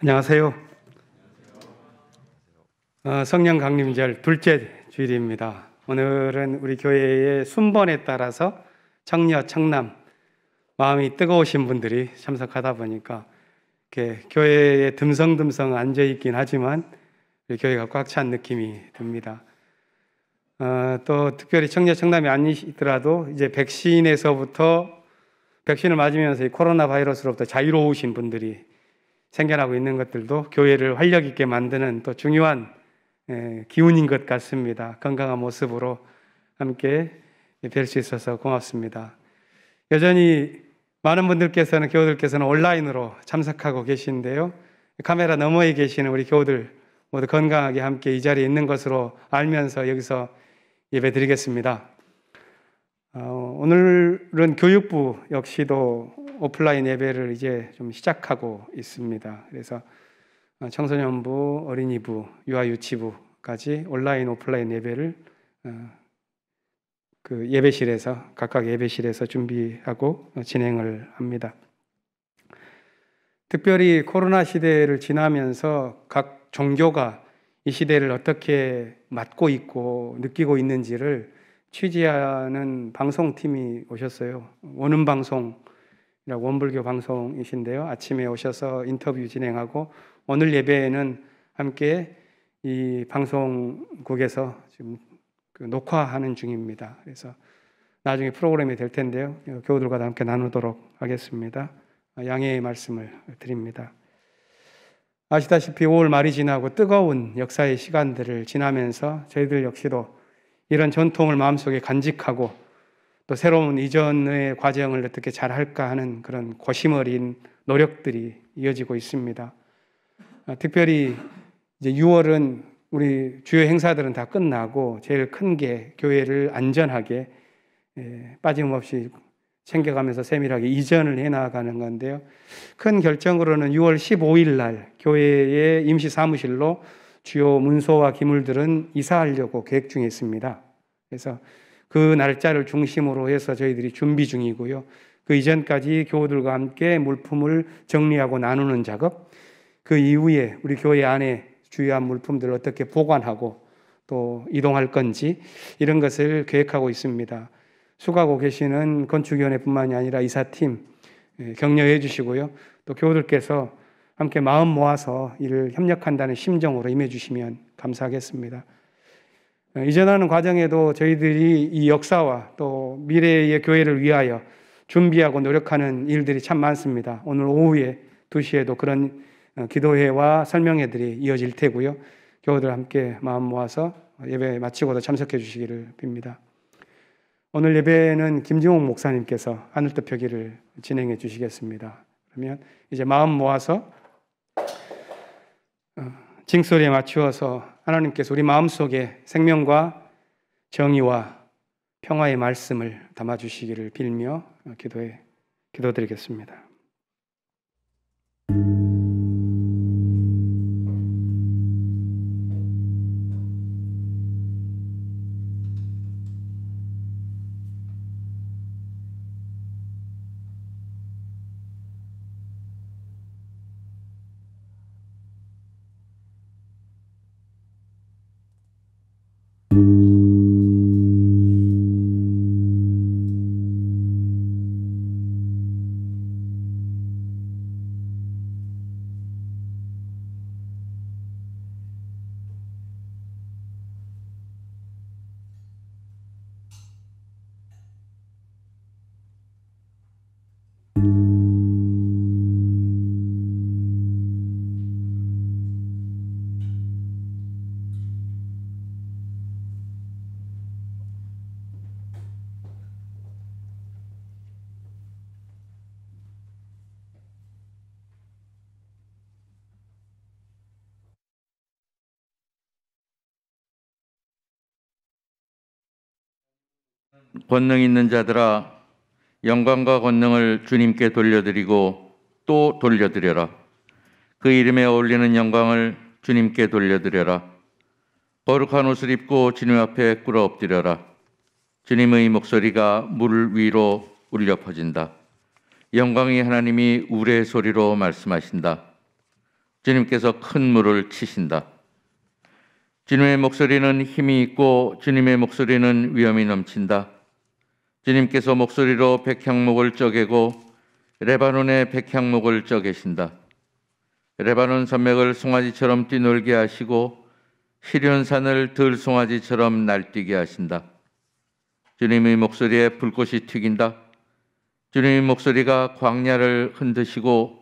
안녕하세요. 성령 강림절 둘째 주일입니다. 오늘은 우리 교회의 순번에 따라서 청녀, 청남, 마음이 뜨거우신 분들이 참석하다 보니까 이렇게 교회에 듬성듬성 앉아있긴 하지만 우리 교회가 꽉 찬 느낌이 듭니다. 또 특별히 청녀, 청남이 아니시더라도 이제 백신을 맞으면서 이 코로나 바이러스로부터 자유로우신 분들이 생겨나고 있는 것들도 교회를 활력 있게 만드는 또 중요한 기운인 것 같습니다. 건강한 모습으로 함께 뵐 수 있어서 고맙습니다. 여전히 많은 분들께서는, 교우들께서는 온라인으로 참석하고 계신데요. 카메라 너머에 계시는 우리 교우들 모두 건강하게 함께 이 자리에 있는 것으로 알면서 여기서 예배 드리겠습니다. 오늘은 교육부 역시도 오프라인 예배를 이제 좀 시작하고 있습니다. 그래서 청소년부, 어린이부, 유아유치부까지 온라인, 오프라인 예배를 각각 예배실에서 준비하고 진행을 합니다. 특별히 코로나 시대를 지나면서 각 종교가 이 시대를 어떻게 맞고 있고 느끼고 있는지를 취재하는 방송팀이 오셨어요. 원음방송이라고 원불교 방송이신데요. 아침에 오셔서 인터뷰 진행하고 오늘 예배에는 함께 이 방송국에서 지금 녹화하는 중입니다. 그래서 나중에 프로그램이 될 텐데요. 교우들과 함께 나누도록 하겠습니다. 양해의 말씀을 드립니다. 아시다시피 5월 말이 지나고 뜨거운 역사의 시간들을 지나면서 저희들 역시도 이런 전통을 마음속에 간직하고 또 새로운 이전의 과정을 어떻게 잘 할까 하는 그런 고심 어린 노력들이 이어지고 있습니다. 특별히 이제 6월은 우리 주요 행사들은 다 끝나고 제일 큰 게 교회를 안전하게 빠짐없이 챙겨가면서 세밀하게 이전을 해나가는 건데요. 큰 결정으로는 6월 15일 날 교회의 임시 사무실로 주요 문서와 기물들은 이사하려고 계획 중에 있습니다. 그래서 그 날짜를 중심으로 해서 저희들이 준비 중이고요. 그 이전까지 교우들과 함께 물품을 정리하고 나누는 작업, 그 이후에 우리 교회 안에 주요한 물품들을 어떻게 보관하고 또 이동할 건지 이런 것을 계획하고 있습니다. 수고하고 계시는 건축위원회뿐만이 아니라 이사팀 격려해 주시고요. 또 교우들께서 함께 마음 모아서 이를 협력한다는 심정으로 임해 주시면 감사하겠습니다. 이전하는 과정에도 저희들이 이 역사와 또 미래의 교회를 위하여 준비하고 노력하는 일들이 참 많습니다. 오늘 오후에 2시에도 그런 기도회와 설명회들이 이어질 테고요. 교우들 함께 마음 모아서 예배 마치고도 참석해 주시기를 빕니다. 오늘 예배는 김지홍 목사님께서 하늘뜻 표기를 진행해 주시겠습니다. 그러면 이제 마음 모아서 징소리에 맞추어서 하나님께서 우리 마음속에 생명과 정의와 평화의 말씀을 담아주시기를 빌며 기도드리겠습니다. 권능 있는 자들아, 영광과 권능을 주님께 돌려드리고 또 돌려드려라. 그 이름에 어울리는 영광을 주님께 돌려드려라. 거룩한 옷을 입고 주님 앞에 꿇어 엎드려라. 주님의 목소리가 물 위로 울려 퍼진다. 영광의 하나님이 우레 소리로 말씀하신다. 주님께서 큰 물을 치신다. 주님의 목소리는 힘이 있고 주님의 목소리는 위엄이 넘친다. 주님께서 목소리로 백향목을 쪼개고 레바논의 백향목을 쪼개신다. 레바논 산맥을 송아지처럼 뛰놀게 하시고 시련산을 들송아지처럼 날뛰게 하신다. 주님의 목소리에 불꽃이 튀긴다. 주님의 목소리가 광야를 흔드시고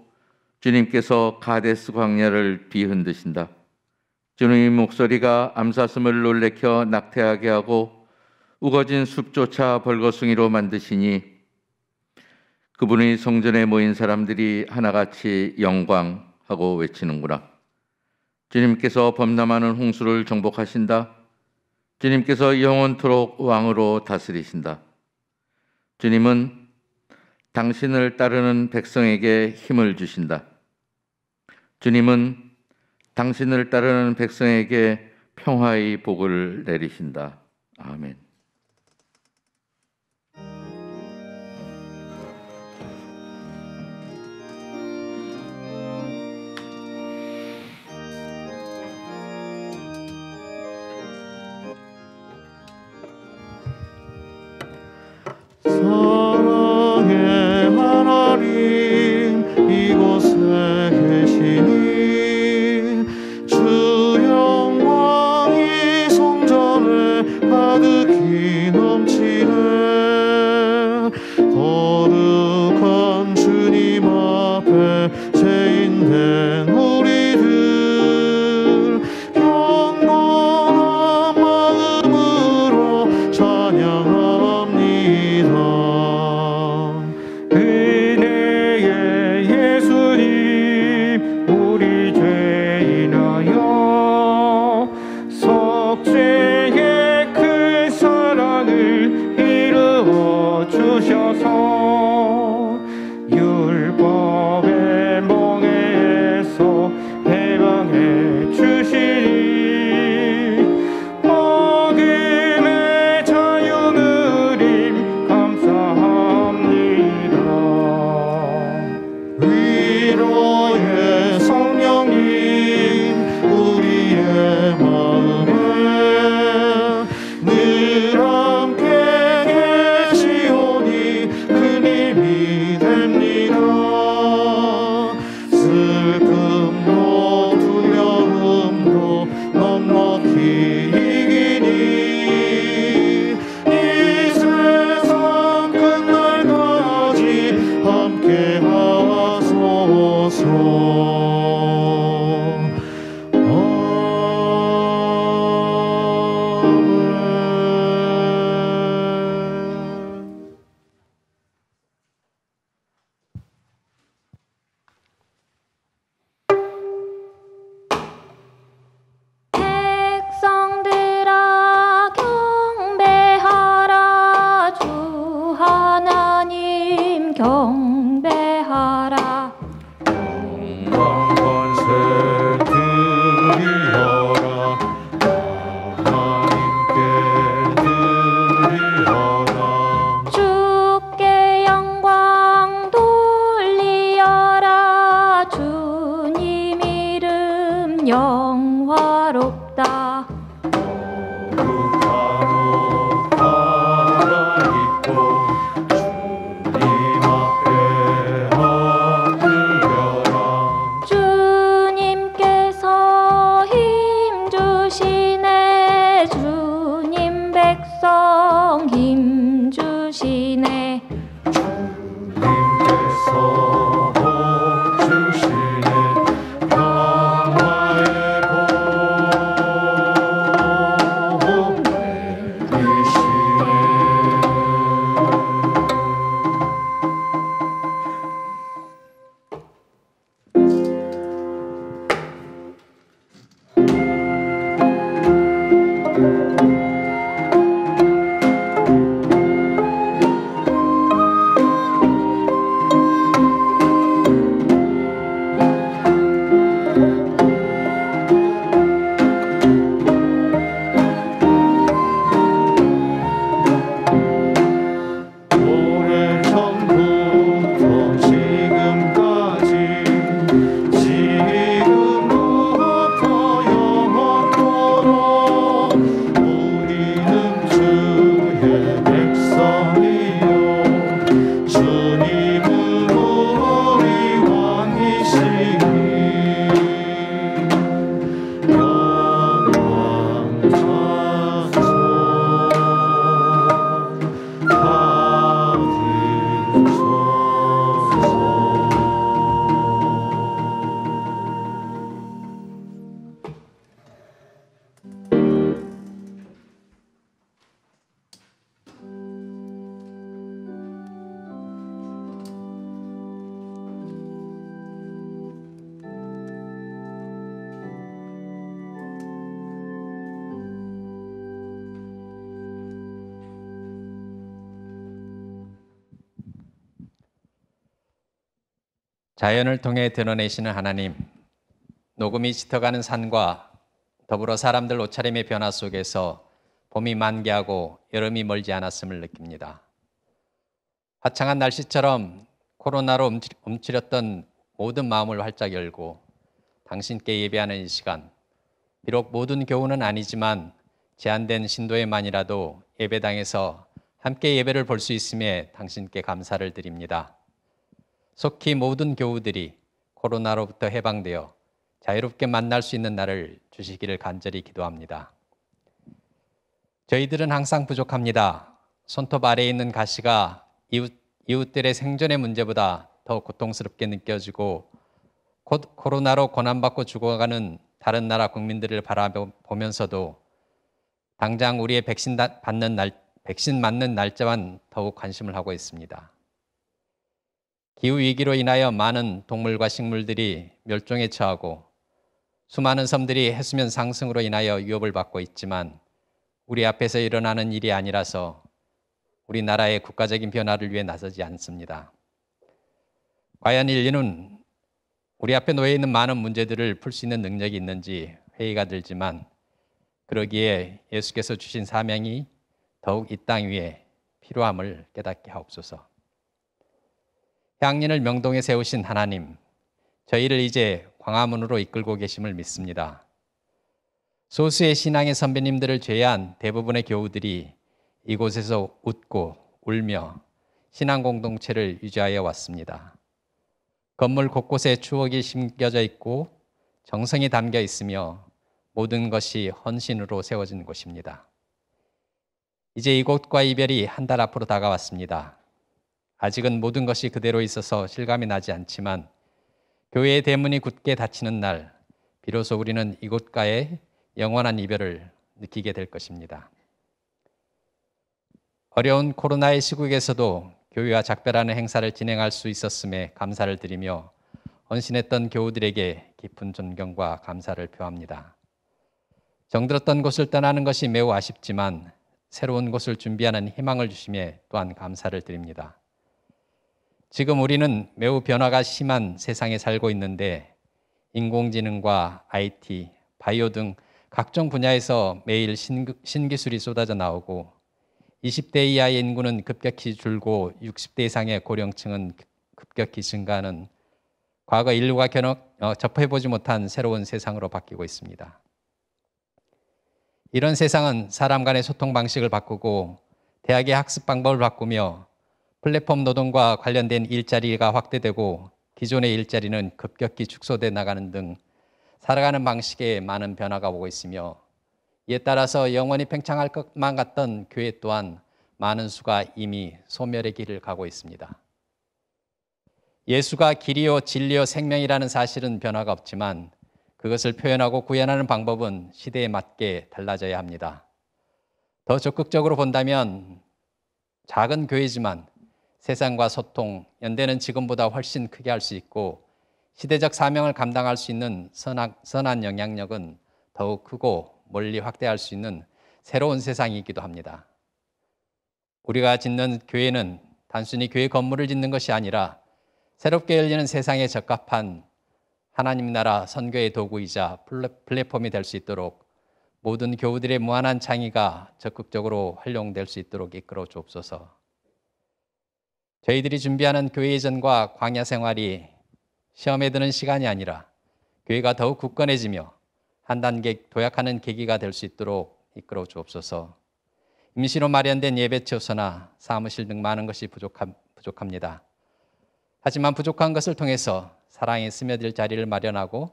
주님께서 가데스 광야를 뒤흔드신다. 주님의 목소리가 암사슴을 놀래켜 낙태하게 하고 우거진 숲조차 벌거숭이로 만드시니 그분의 성전에 모인 사람들이 하나같이 영광하고 외치는구나. 주님께서 범람하는 홍수를 정복하신다. 주님께서 영원토록 왕으로 다스리신다. 주님은 당신을 따르는 백성에게 힘을 주신다. 주님은 당신을 따르는 백성에게 평화의 복을 내리신다. 아멘. 사랑의 하나님 이곳에 계시니 주 영광이 성전에 가득히 넘치네. 거룩한 주님 앞에 죄인된 우리들 경건한 마음으로 찬양합니다. 은혜의 예수님 우리 죄인하여 속죄의 큰 사랑을 이루어 주셔서 율법의 멍에서 해방해 주시니 복음의 자유 누림 감사합니다. 위로의 성령님 우리의 마음에 늘 함께 계시오니 큰 힘이 됩니다. 슬픔도 두려움도 넉넉히 이기니 이 세상 끝날까지 함께 하소서. 아멘. 백성들아 경배하라. 주 하나님 경배하라. 영광 자연을 통해 드러내시는 하나님, 녹음이 짙어가는 산과 더불어 사람들 옷차림의 변화 속에서 봄이 만개하고 여름이 멀지 않았음을 느낍니다. 화창한 날씨처럼 코로나로 움츠렸던 모든 마음을 활짝 열고 당신께 예배하는 이 시간, 비록 모든 교우는 아니지만 제한된 신도에만이라도 예배당에서 함께 예배를 볼 수 있음에 당신께 감사를 드립니다. 속히 모든 교우들이 코로나로부터 해방되어 자유롭게 만날 수 있는 날을 주시기를 간절히 기도합니다. 저희들은 항상 부족합니다. 손톱 아래에 있는 가시가 이웃들의 생존의 문제보다 더 고통스럽게 느껴지고 곧 코로나로 고난받고 죽어가는 다른 나라 국민들을 바라보면서도 당장 우리의 백신 맞는 날짜만 더욱 관심을 하고 있습니다. 기후위기로 인하여 많은 동물과 식물들이 멸종에 처하고 수많은 섬들이 해수면 상승으로 인하여 위협을 받고 있지만 우리 앞에서 일어나는 일이 아니라서 우리나라의 국가적인 변화를 위해 나서지 않습니다. 과연 인류는 우리 앞에 놓여 있는 많은 문제들을 풀 수 있는 능력이 있는지 회의가 들지만 그러기에 예수께서 주신 사명이 더욱 이 땅 위에 필요함을 깨닫게 하옵소서. 향린을 명동에 세우신 하나님, 저희를 이제 광화문으로 이끌고 계심을 믿습니다. 소수의 신앙의 선배님들을 제외한 대부분의 교우들이 이곳에서 웃고 울며 신앙 공동체를 유지하여 왔습니다. 건물 곳곳에 추억이 심겨져 있고 정성이 담겨 있으며 모든 것이 헌신으로 세워진 곳입니다. 이제 이곳과 이별이 한 달 앞으로 다가왔습니다. 아직은 모든 것이 그대로 있어서 실감이 나지 않지만 교회의 대문이 굳게 닫히는 날, 비로소 우리는 이곳과의 영원한 이별을 느끼게 될 것입니다. 어려운 코로나의 시국에서도 교회와 작별하는 행사를 진행할 수 있었음에 감사를 드리며 헌신했던 교우들에게 깊은 존경과 감사를 표합니다. 정들었던 곳을 떠나는 것이 매우 아쉽지만 새로운 곳을 준비하는 희망을 주심에 또한 감사를 드립니다. 지금 우리는 매우 변화가 심한 세상에 살고 있는데 인공지능과 IT, 바이오 등 각종 분야에서 매일 신기술이 쏟아져 나오고 20대 이하의 인구는 급격히 줄고 60대 이상의 고령층은 급격히 증가하는 과거 인류가 접해보지 못한 새로운 세상으로 바뀌고 있습니다. 이런 세상은 사람 간의 소통 방식을 바꾸고 대학의 학습 방법을 바꾸며 플랫폼 노동과 관련된 일자리가 확대되고 기존의 일자리는 급격히 축소돼 나가는 등 살아가는 방식에 많은 변화가 오고 있으며 이에 따라서 영원히 팽창할 것만 같던 교회 또한 많은 수가 이미 소멸의 길을 가고 있습니다. 예수가 길이요 진리요 생명이라는 사실은 변화가 없지만 그것을 표현하고 구현하는 방법은 시대에 맞게 달라져야 합니다. 더 적극적으로 본다면 작은 교회지만 세상과 소통, 연대는 지금보다 훨씬 크게 할 수 있고 시대적 사명을 감당할 수 있는 선한 영향력은 더욱 크고 멀리 확대할 수 있는 새로운 세상이기도 합니다. 우리가 짓는 교회는 단순히 교회 건물을 짓는 것이 아니라 새롭게 열리는 세상에 적합한 하나님 나라 선교의 도구이자 플랫폼이 될 수 있도록 모든 교우들의 무한한 창의가 적극적으로 활용될 수 있도록 이끌어 주옵소서. 저희들이 준비하는 교회 예전과 광야 생활이 시험에 드는 시간이 아니라 교회가 더욱 굳건해지며 한 단계 도약하는 계기가 될 수 있도록 이끌어 주옵소서. 임시로 마련된 예배처소나 사무실 등 많은 것이 부족합니다. 하지만 부족한 것을 통해서 사랑이 스며들 자리를 마련하고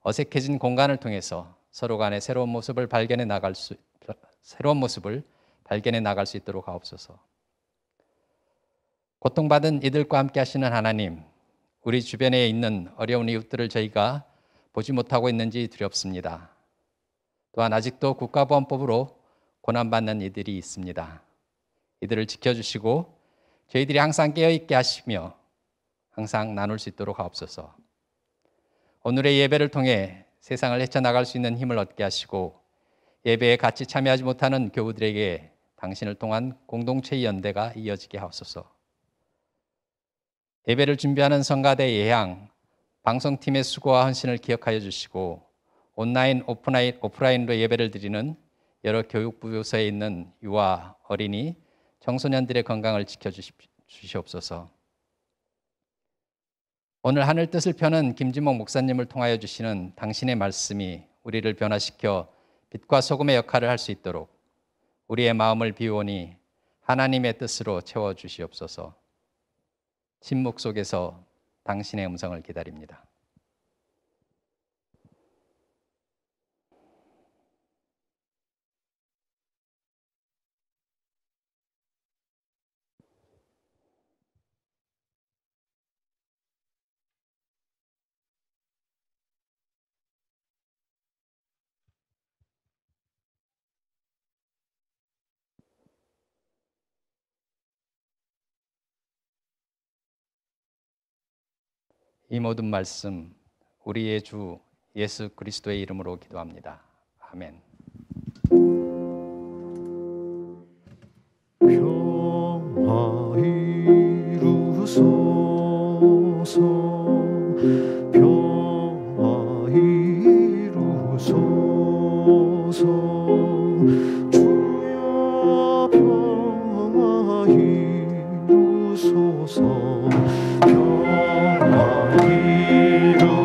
어색해진 공간을 통해서 서로 간의 새로운 모습을 발견해 나갈 수 있도록 하옵소서. 고통받은 이들과 함께 하시는 하나님, 우리 주변에 있는 어려운 이웃들을 저희가 보지 못하고 있는지 두렵습니다. 또한 아직도 국가보안법으로 고난받는 이들이 있습니다. 이들을 지켜주시고 저희들이 항상 깨어있게 하시며 항상 나눌 수 있도록 하옵소서. 오늘의 예배를 통해 세상을 헤쳐나갈 수 있는 힘을 얻게 하시고 예배에 같이 참여하지 못하는 교우들에게 당신을 통한 공동체의 연대가 이어지게 하옵소서. 예배를 준비하는 성가대 예향, 방송팀의 수고와 헌신을 기억하여 주시고 온라인, 오프라인으로 예배를 드리는 여러 교육부서에 있는 유아, 어린이, 청소년들의 건강을 지켜주시옵소서. 오늘 하늘 뜻을 펴는 김진목 목사님을 통하여 주시는 당신의 말씀이 우리를 변화시켜 빛과 소금의 역할을 할 수 있도록 우리의 마음을 비우오니 하나님의 뜻으로 채워주시옵소서. 침묵 속에서 당신의 음성을 기다립니다. 이 모든 말씀 우리의 주 예수 그리스도의 이름으로 기도합니다. 아멘. 평화 이루소서 평화 이루소서 주여 평화 이루소서 평화 이루소서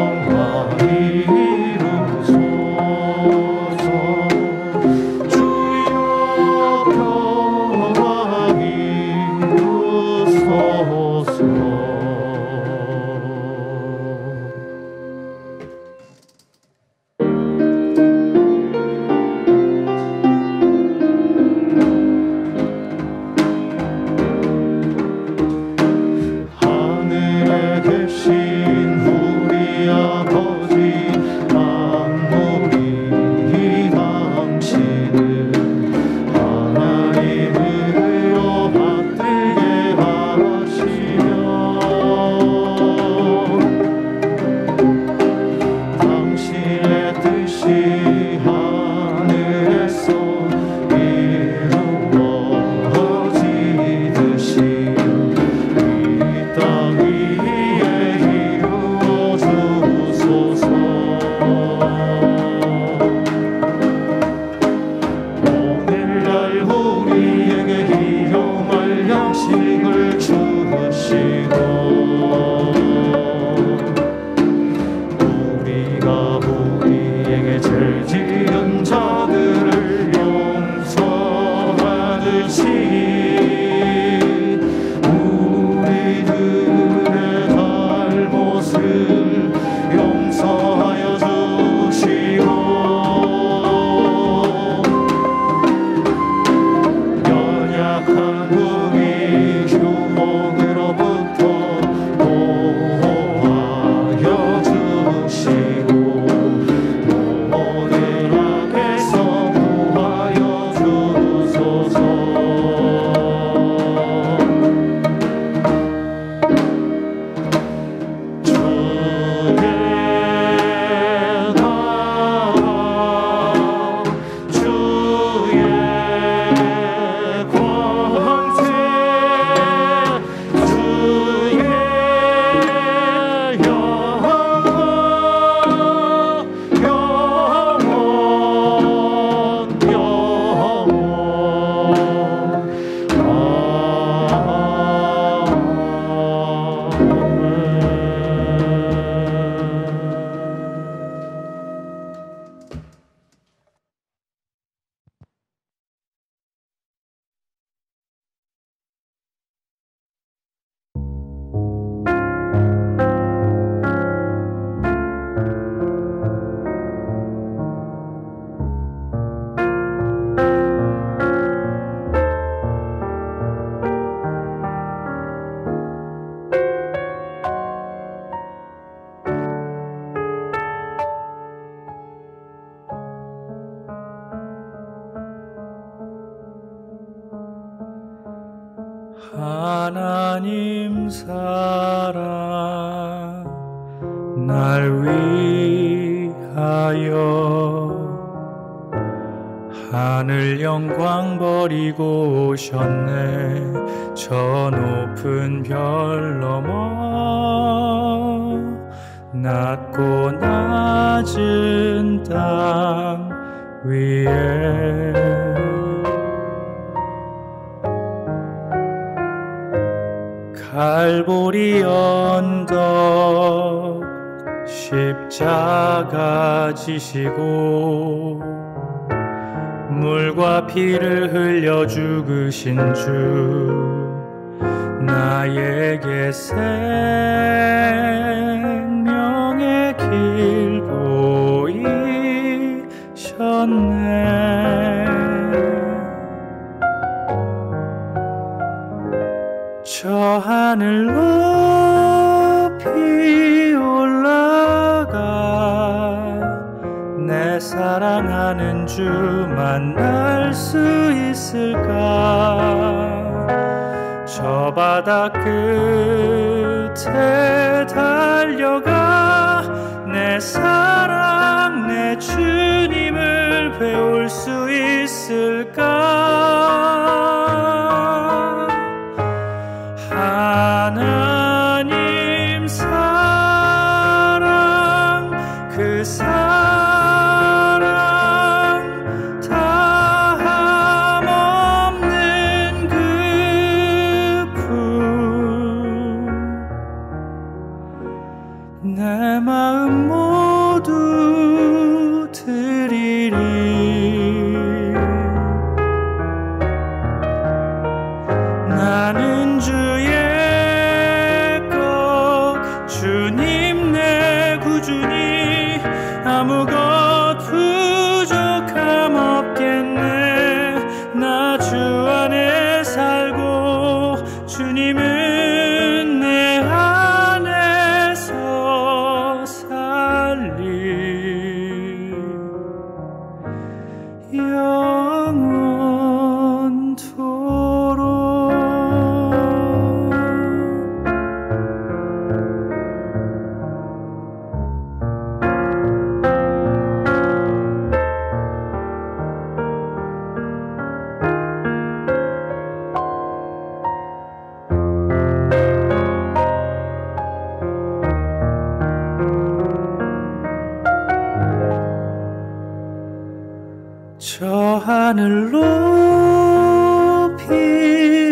평화 이루소서 주여 평화 이루소서 하늘에 계신 우리 아버지 만물이 당신을 하나님으로 받들게 하시며 당신의 뜻이 하늘에서 이루어지듯이 이 땅 위에 이루어주소서 오늘날 우리에게 일용할 양식을 주시고 우리가 우리에게 죄 지은 자들을 용서하듯이 우리들의 잘못을 용서하여 주시고 연약한 우리 유혹으로부터 보호하여 주시고 모든 악에서 구하여 주소서 주의 나라 주의 권세 주의 하나님 사랑 날 위하여 하늘 영광 버리고 오셨네. 저 높은 별 넘어 낮고 낮은 땅 위에 갈보리 언덕 십자가 지시고 물과 피를 흘려 죽으신 주 나에게 생명의 길 보이셨네. 저 하늘 높이 올라가 내 사랑하는 주 만날 수 있을까. 저 바다 끝에 달려가 내 사랑 내 주님을 배울 수 있을까. 하나님 사랑 그 사랑 다함 없는 그 품 내 마음 모두 드리리. 나는 주의 주님 내 구주니 아무것 부족함 없겠네. 나 주 안에 살고 주님은 내 안에서 살리 영원토록. 저 하늘 높이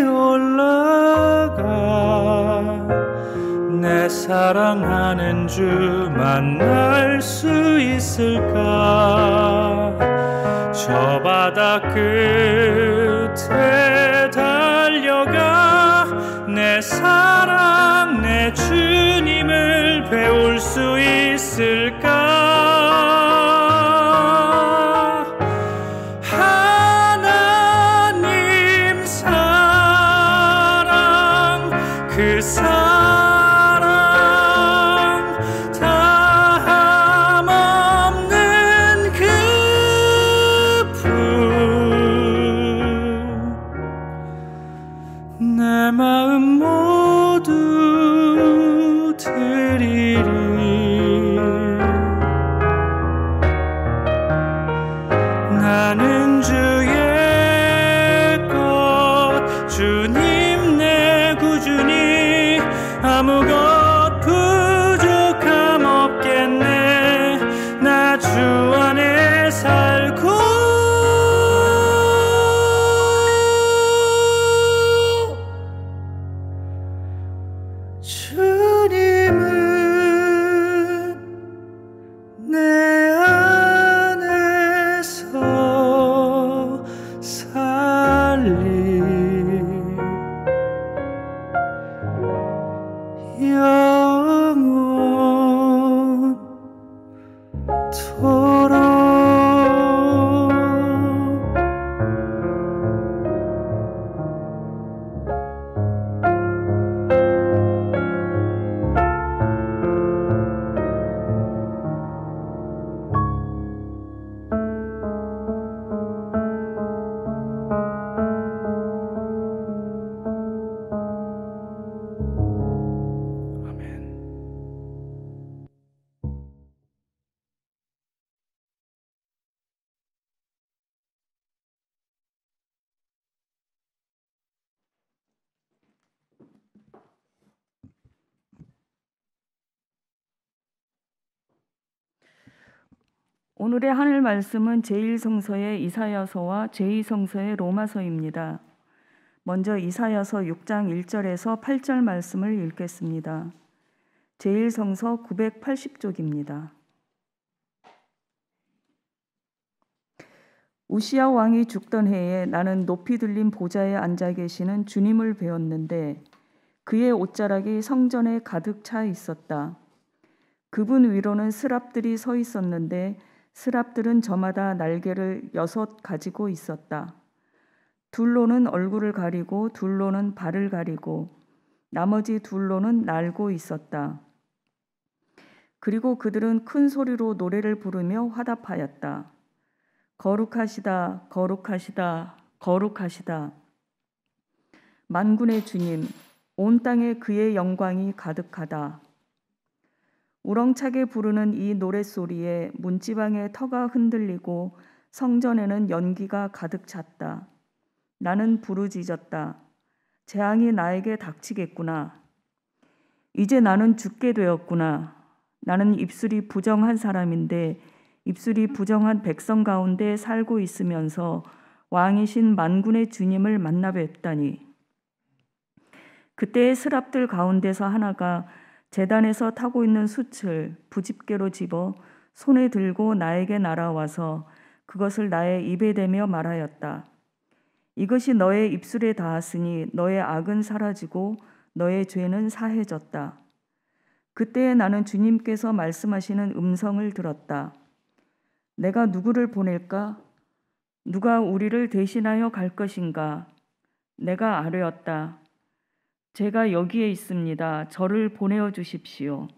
올라가 내 사랑하는 주 만날 수 있을까. 저 바다 끝에 달려가 내 사랑 내 주님을 배울 수 있을까. 그 사랑 다함 없는 그 품 내 마음 모두 드리리. 나는 주의 것 주님 내 구주니 아무것 부족함 없겠네. 나 주 안에 살고 주님은 내 안에서 살리 영원토록. 아멘. 오늘의 하늘 말씀은 제1성서의 이사야서와 제2성서의 로마서입니다. 먼저 이사야서 6장 1절에서 8절 말씀을 읽겠습니다. 제1성서 980쪽입니다. 우시야 왕이 죽던 해에 나는 높이 들린 보좌에 앉아 계시는 주님을 배웠는데 그의 옷자락이 성전에 가득 차 있었다. 그분 위로는 스랍들이 서 있었는데 스랍들은 저마다 날개를 6 가지고 있었다. 둘로는 얼굴을 가리고 둘로는 발을 가리고 나머지 둘로는 날고 있었다. 그리고 그들은 큰 소리로 노래를 부르며 화답하였다. 거룩하시다, 거룩하시다, 거룩하시다. 만군의 주님, 온 땅에 그의 영광이 가득하다. 우렁차게 부르는 이 노랫소리에 문지방의 터가 흔들리고 성전에는 연기가 가득 찼다. 나는 부르짖었다. 재앙이 나에게 닥치겠구나. 이제 나는 죽게 되었구나. 나는 입술이 부정한 사람인데 입술이 부정한 백성 가운데 살고 있으면서 왕이신 만군의 주님을 만나 뵙다니. 그때의 스랍들 가운데서 하나가 제단에서 타고 있는 숯을 부집게로 집어 손에 들고 나에게 날아와서 그것을 나의 입에 대며 말하였다. 이것이 너의 입술에 닿았으니 너의 악은 사라지고 너의 죄는 사해졌다. 그때에 나는 주님께서 말씀하시는 음성을 들었다. 내가 누구를 보낼까? 누가 우리를 대신하여 갈 것인가? 내가 아뢰었다. 제가 여기에 있습니다. 저를 보내어 주십시오.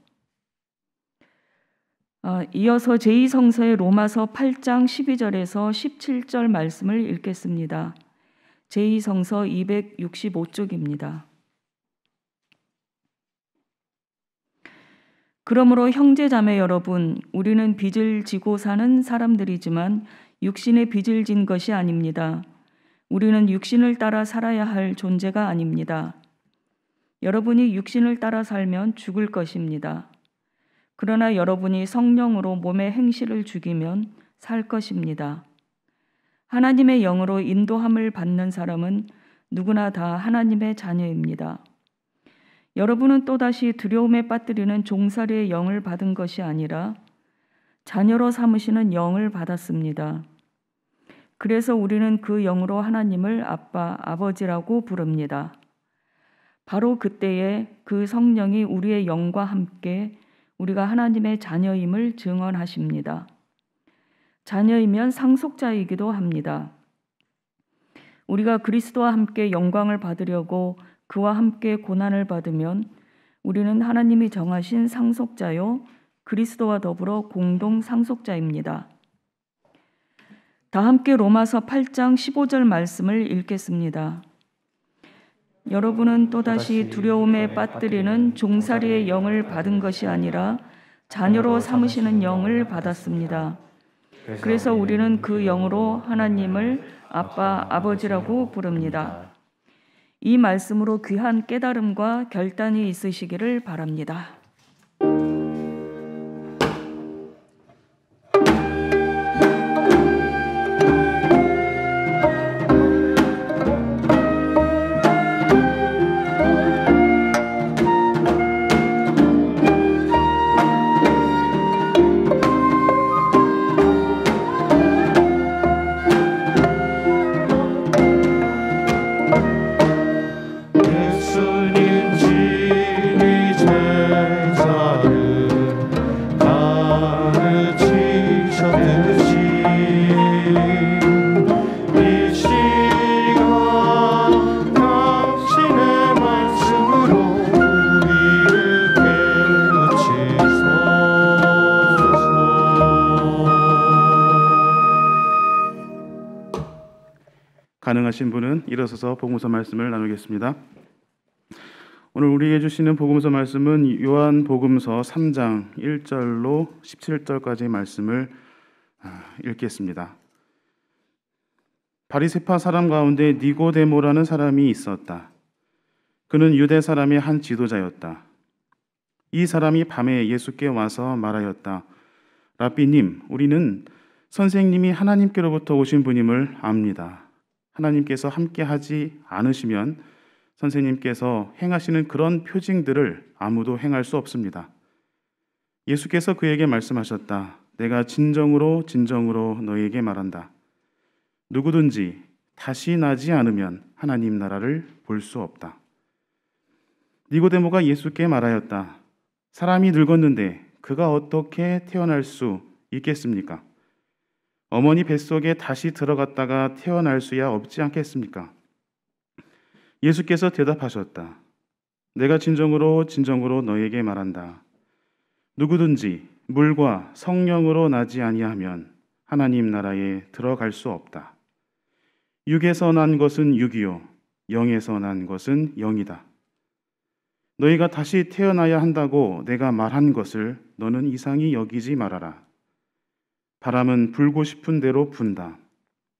이어서 제2성서의 로마서 8장 12절에서 17절 말씀을 읽겠습니다. 제2성서 265쪽입니다. 그러므로 형제자매 여러분, 우리는 빚을 지고 사는 사람들이지만 육신의 빚을 진 것이 아닙니다. 우리는 육신을 따라 살아야 할 존재가 아닙니다. 여러분이 육신을 따라 살면 죽을 것입니다. 그러나 여러분이 성령으로 몸의 행실을 죽이면 살 것입니다. 하나님의 영으로 인도함을 받는 사람은 누구나 다 하나님의 자녀입니다. 여러분은 또다시 두려움에 빠뜨리는 종살이의 영을 받은 것이 아니라 자녀로 삼으시는 영을 받았습니다. 그래서 우리는 그 영으로 하나님을 아빠, 아버지라고 부릅니다. 바로 그때에 그 성령이 우리의 영과 함께 우리가 하나님의 자녀임을 증언하십니다. 자녀이면 상속자이기도 합니다. 우리가 그리스도와 함께 영광을 받으려고 그와 함께 고난을 받으면 우리는 하나님이 정하신 상속자요 그리스도와 더불어 공동 상속자입니다. 다 함께 로마서 8장 15절 말씀을 읽겠습니다. 여러분은 또다시 두려움에 빠뜨리는 종살이의 영을 받은 것이 아니라 자녀로 삼으시는 영을 받았습니다. 그래서 우리는 그 영으로 하나님을 아빠, 아버지라고 부릅니다. 이 말씀으로 귀한 깨달음과 결단이 있으시기를 바랍니다. 가능하신 분은 일어서서 복음서 말씀을 나누겠습니다. 오늘 우리에게 주시는 복음서 말씀은 요한복음서 3장 1절로 17절까지 말씀을 읽겠습니다. 바리새파 사람 가운데 니고데모라는 사람이 있었다. 그는 유대 사람의 한 지도자였다. 이 사람이 밤에 예수께 와서 말하였다. 랍비님, 우리는 선생님이 하나님께로부터 오신 분임을 압니다. 하나님께서 함께 하지 않으시면 선생님께서 행하시는 그런 표징들을 아무도 행할 수 없습니다. 예수께서 그에게 말씀하셨다. 내가 진정으로 진정으로 너희에게 말한다. 누구든지 다시 나지 않으면 하나님 나라를 볼 수 없다. 니고데모가 예수께 말하였다. 사람이 늙었는데 그가 어떻게 태어날 수 있겠습니까? 어머니 뱃속에 다시 들어갔다가 태어날 수야 없지 않겠습니까? 예수께서 대답하셨다. 내가 진정으로 진정으로 너에게 말한다. 누구든지 물과 성령으로 나지 아니하면 하나님 나라에 들어갈 수 없다. 육에서 난 것은 육이요 영에서 난 것은 영이다. 너희가 다시 태어나야 한다고 내가 말한 것을 너는 이상히 여기지 말아라. 바람은 불고 싶은 대로 분다.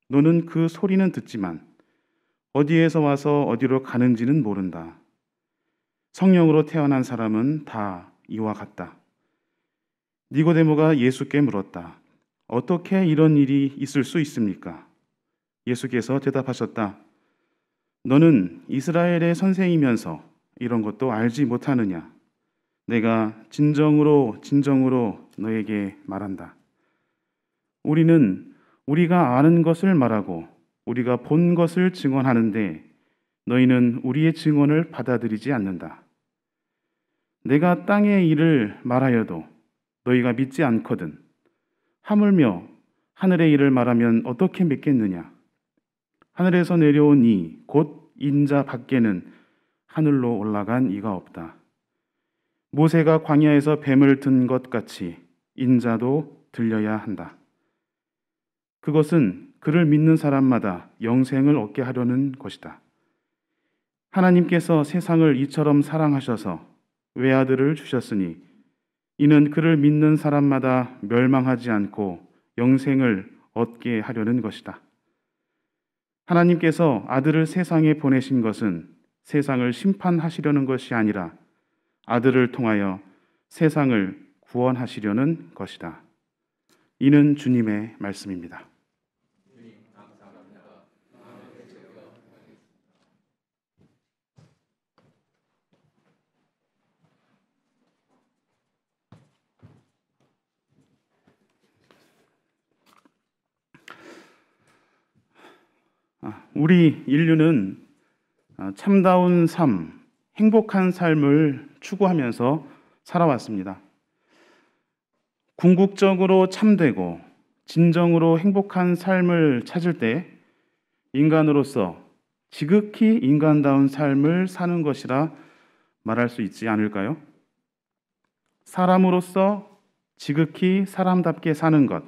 너는 그 소리는 듣지만 어디에서 와서 어디로 가는지는 모른다. 성령으로 태어난 사람은 다 이와 같다. 니고데모가 예수께 물었다. 어떻게 이런 일이 있을 수 있습니까? 예수께서 대답하셨다. 너는 이스라엘의 선생이면서 이런 것도 알지 못하느냐? 내가 진정으로 진정으로 너에게 말한다. 우리는 우리가 아는 것을 말하고 우리가 본 것을 증언하는데 너희는 우리의 증언을 받아들이지 않는다. 내가 땅의 일을 말하여도 너희가 믿지 않거든. 하물며 하늘의 일을 말하면 어떻게 믿겠느냐? 하늘에서 내려온 이 곧 인자 밖에는 하늘로 올라간 이가 없다. 모세가 광야에서 뱀을 든 것 같이 인자도 들려야 한다. 그것은 그를 믿는 사람마다 영생을 얻게 하려는 것이다. 하나님께서 세상을 이처럼 사랑하셔서 외아들을 주셨으니 이는 그를 믿는 사람마다 멸망하지 않고 영생을 얻게 하려는 것이다. 하나님께서 아들을 세상에 보내신 것은 세상을 심판하시려는 것이 아니라 아들을 통하여 세상을 구원하시려는 것이다. 이는 주님의 말씀입니다. 우리 인류는 참다운 삶, 행복한 삶을 추구하면서 살아왔습니다. 궁극적으로 참되고 진정으로 행복한 삶을 찾을 때 인간으로서 지극히 인간다운 삶을 사는 것이라 말할 수 있지 않을까요? 사람으로서 지극히 사람답게 사는 것,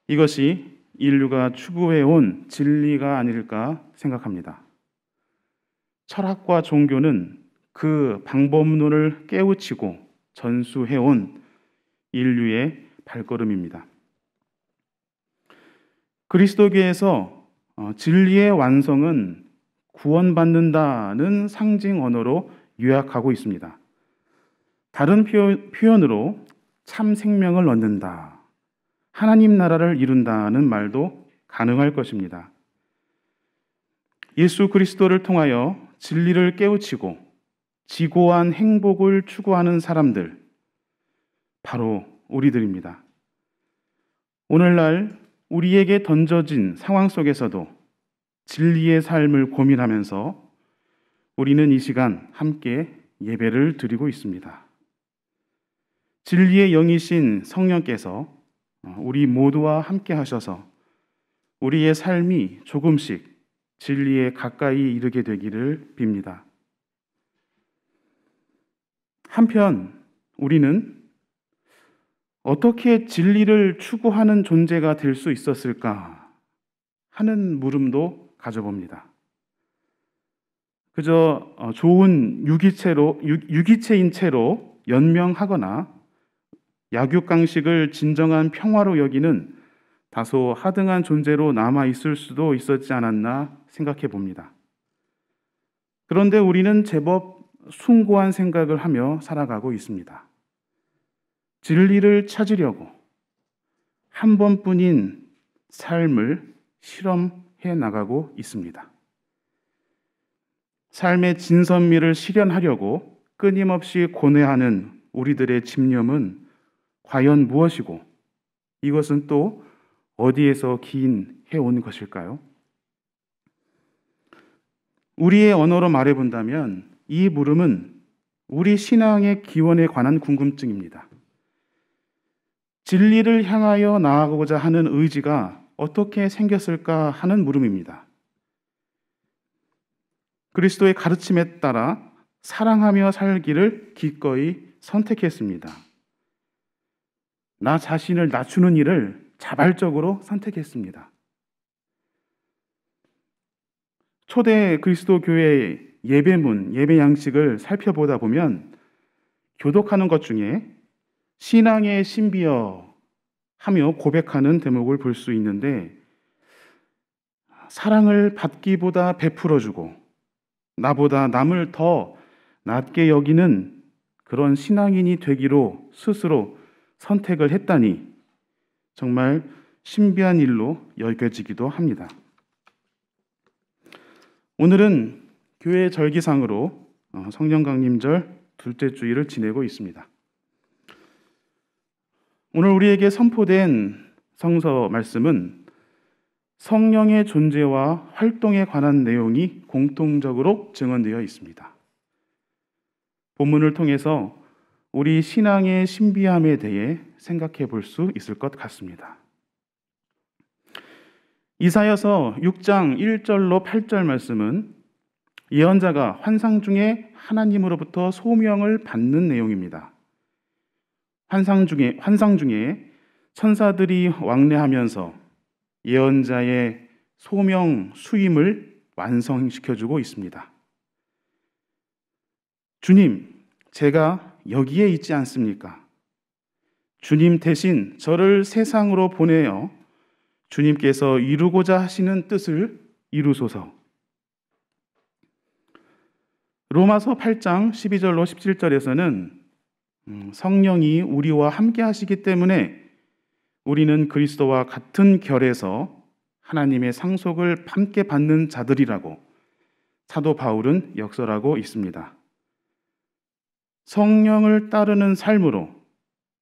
이것이 인류가 추구해온 진리가 아닐까 생각합니다. 철학과 종교는 그 방법론을 깨우치고 전수해온 인류의 발걸음입니다. 그리스도교에서 진리의 완성은 구원받는다는 상징 언어로 요약하고 있습니다. 다른 표현으로 참 생명을 얻는다, 하나님 나라를 이룬다는 말도 가능할 것입니다. 예수 그리스도를 통하여 진리를 깨우치고 지고한 행복을 추구하는 사람들, 바로 우리들입니다. 오늘날 우리에게 던져진 상황 속에서도 진리의 삶을 고민하면서 우리는 이 시간 함께 예배를 드리고 있습니다. 진리의 영이신 성령께서 우리 모두와 함께 하셔서 우리의 삶이 조금씩 진리에 가까이 이르게 되기를 빕니다. 한편 우리는 어떻게 진리를 추구하는 존재가 될 수 있었을까 하는 물음도 가져봅니다. 그저 좋은 유기체인 채로 연명하거나 약육강식을 진정한 평화로 여기는 다소 하등한 존재로 남아 있을 수도 있었지 않았나 생각해 봅니다. 그런데 우리는 제법 숭고한 생각을 하며 살아가고 있습니다. 진리를 찾으려고 한 번뿐인 삶을 실험해 나가고 있습니다. 삶의 진선미를 실현하려고 끊임없이 고뇌하는 우리들의 집념은 과연 무엇이고 이것은 또 어디에서 기인해온 것일까요? 우리의 언어로 말해본다면 이 물음은 우리 신앙의 기원에 관한 궁금증입니다. 진리를 향하여 나아가고자 하는 의지가 어떻게 생겼을까 하는 물음입니다. 그리스도의 가르침에 따라 사랑하며 살기를 기꺼이 선택했습니다. 나 자신을 낮추는 일을 자발적으로 선택했습니다. 초대 그리스도 교회의 예배문, 예배 양식을 살펴보다 보면 교독하는 것 중에 신앙의 신비여 하며 고백하는 대목을 볼 수 있는데, 사랑을 받기보다 베풀어주고 나보다 남을 더 낮게 여기는 그런 신앙인이 되기로 스스로 선택을 했다니 정말 신비한 일로 여겨지기도 합니다. 오늘은 교회 절기상으로 성령 강림절 둘째 주일을 지내고 있습니다. 오늘 우리에게 선포된 성서 말씀은 성령의 존재와 활동에 관한 내용이 공통적으로 증언되어 있습니다. 본문을 통해서 우리 신앙의 신비함에 대해 생각해 볼 수 있을 것 같습니다. 이사야서 6장 1절로 8절 말씀은 예언자가 환상 중에 하나님으로부터 소명을 받는 내용입니다. 환상 중에 천사들이 왕래하면서 예언자의 소명 수임을 완성시켜주고 있습니다. 주님, 제가 여기에 있지 않습니까? 주님 대신 저를 세상으로 보내어 주님께서 이루고자 하시는 뜻을 이루소서. 로마서 8장 12절로 17절에서는 성령이 우리와 함께 하시기 때문에 우리는 그리스도와 같은 결에서 하나님의 상속을 함께 받는 자들이라고 사도 바울은 역설하고 있습니다. 성령을 따르는 삶으로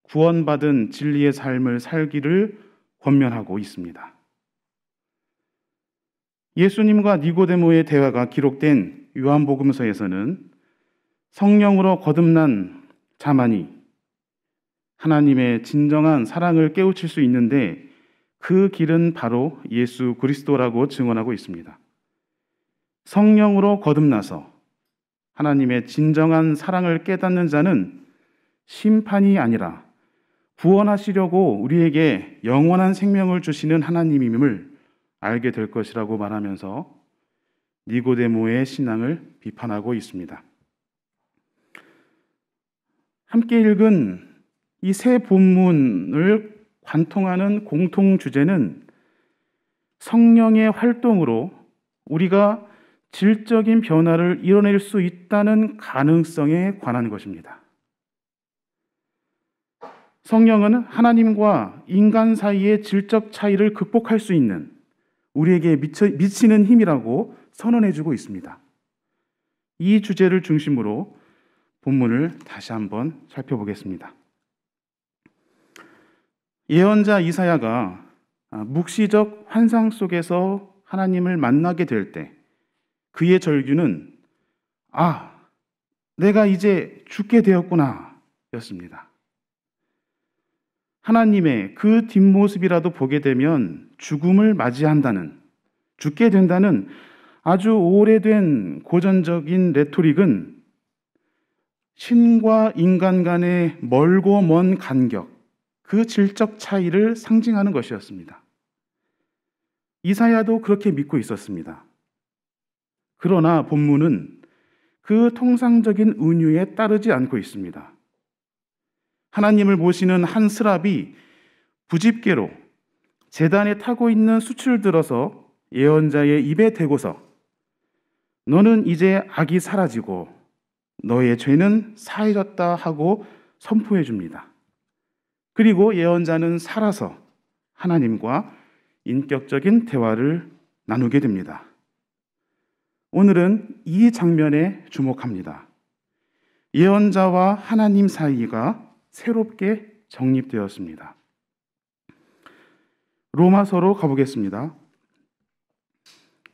구원받은 진리의 삶을 살기를 권면하고 있습니다. 예수님과 니고데모의 대화가 기록된 요한복음서에서는 성령으로 거듭난 자만이 하나님의 진정한 사랑을 깨우칠 수 있는데 그 길은 바로 예수 그리스도라고 증언하고 있습니다. 성령으로 거듭나서 하나님의 진정한 사랑을 깨닫는 자는 심판이 아니라 구원하시려고 우리에게 영원한 생명을 주시는 하나님임을 알게 될 것이라고 말하면서 니고데모의 신앙을 비판하고 있습니다. 함께 읽은 이 세 본문을 관통하는 공통 주제는 성령의 활동으로 우리가 질적인 변화를 이뤄낼 수 있다는 가능성에 관한 것입니다. 성령은 하나님과 인간 사이의 질적 차이를 극복할 수 있는 우리에게 미치는 힘이라고 선언해주고 있습니다. 이 주제를 중심으로 본문을 다시 한번 살펴보겠습니다. 예언자 이사야가 묵시적 환상 속에서 하나님을 만나게 될 때 그의 절규는 내가 이제 죽게 되었구나 였습니다. 하나님의 그 뒷모습이라도 보게 되면 죽음을 맞이한다는, 죽게 된다는 아주 오래된 고전적인 레토릭은 신과 인간 간의 멀고 먼 간격, 그 질적 차이를 상징하는 것이었습니다. 이사야도 그렇게 믿고 있었습니다. 그러나 본문은 그 통상적인 은유에 따르지 않고 있습니다. 하나님을 모시는 한 스랍이 부집개로 제단에 타고 있는 숯을 들어서 예언자의 입에 대고서 너는 이제 악이 사라지고 너의 죄는 사해졌다 하고 선포해 줍니다. 그리고 예언자는 살아서 하나님과 인격적인 대화를 나누게 됩니다. 오늘은 이 장면에 주목합니다. 예언자와 하나님 사이가 새롭게 정립되었습니다. 로마서로 가보겠습니다.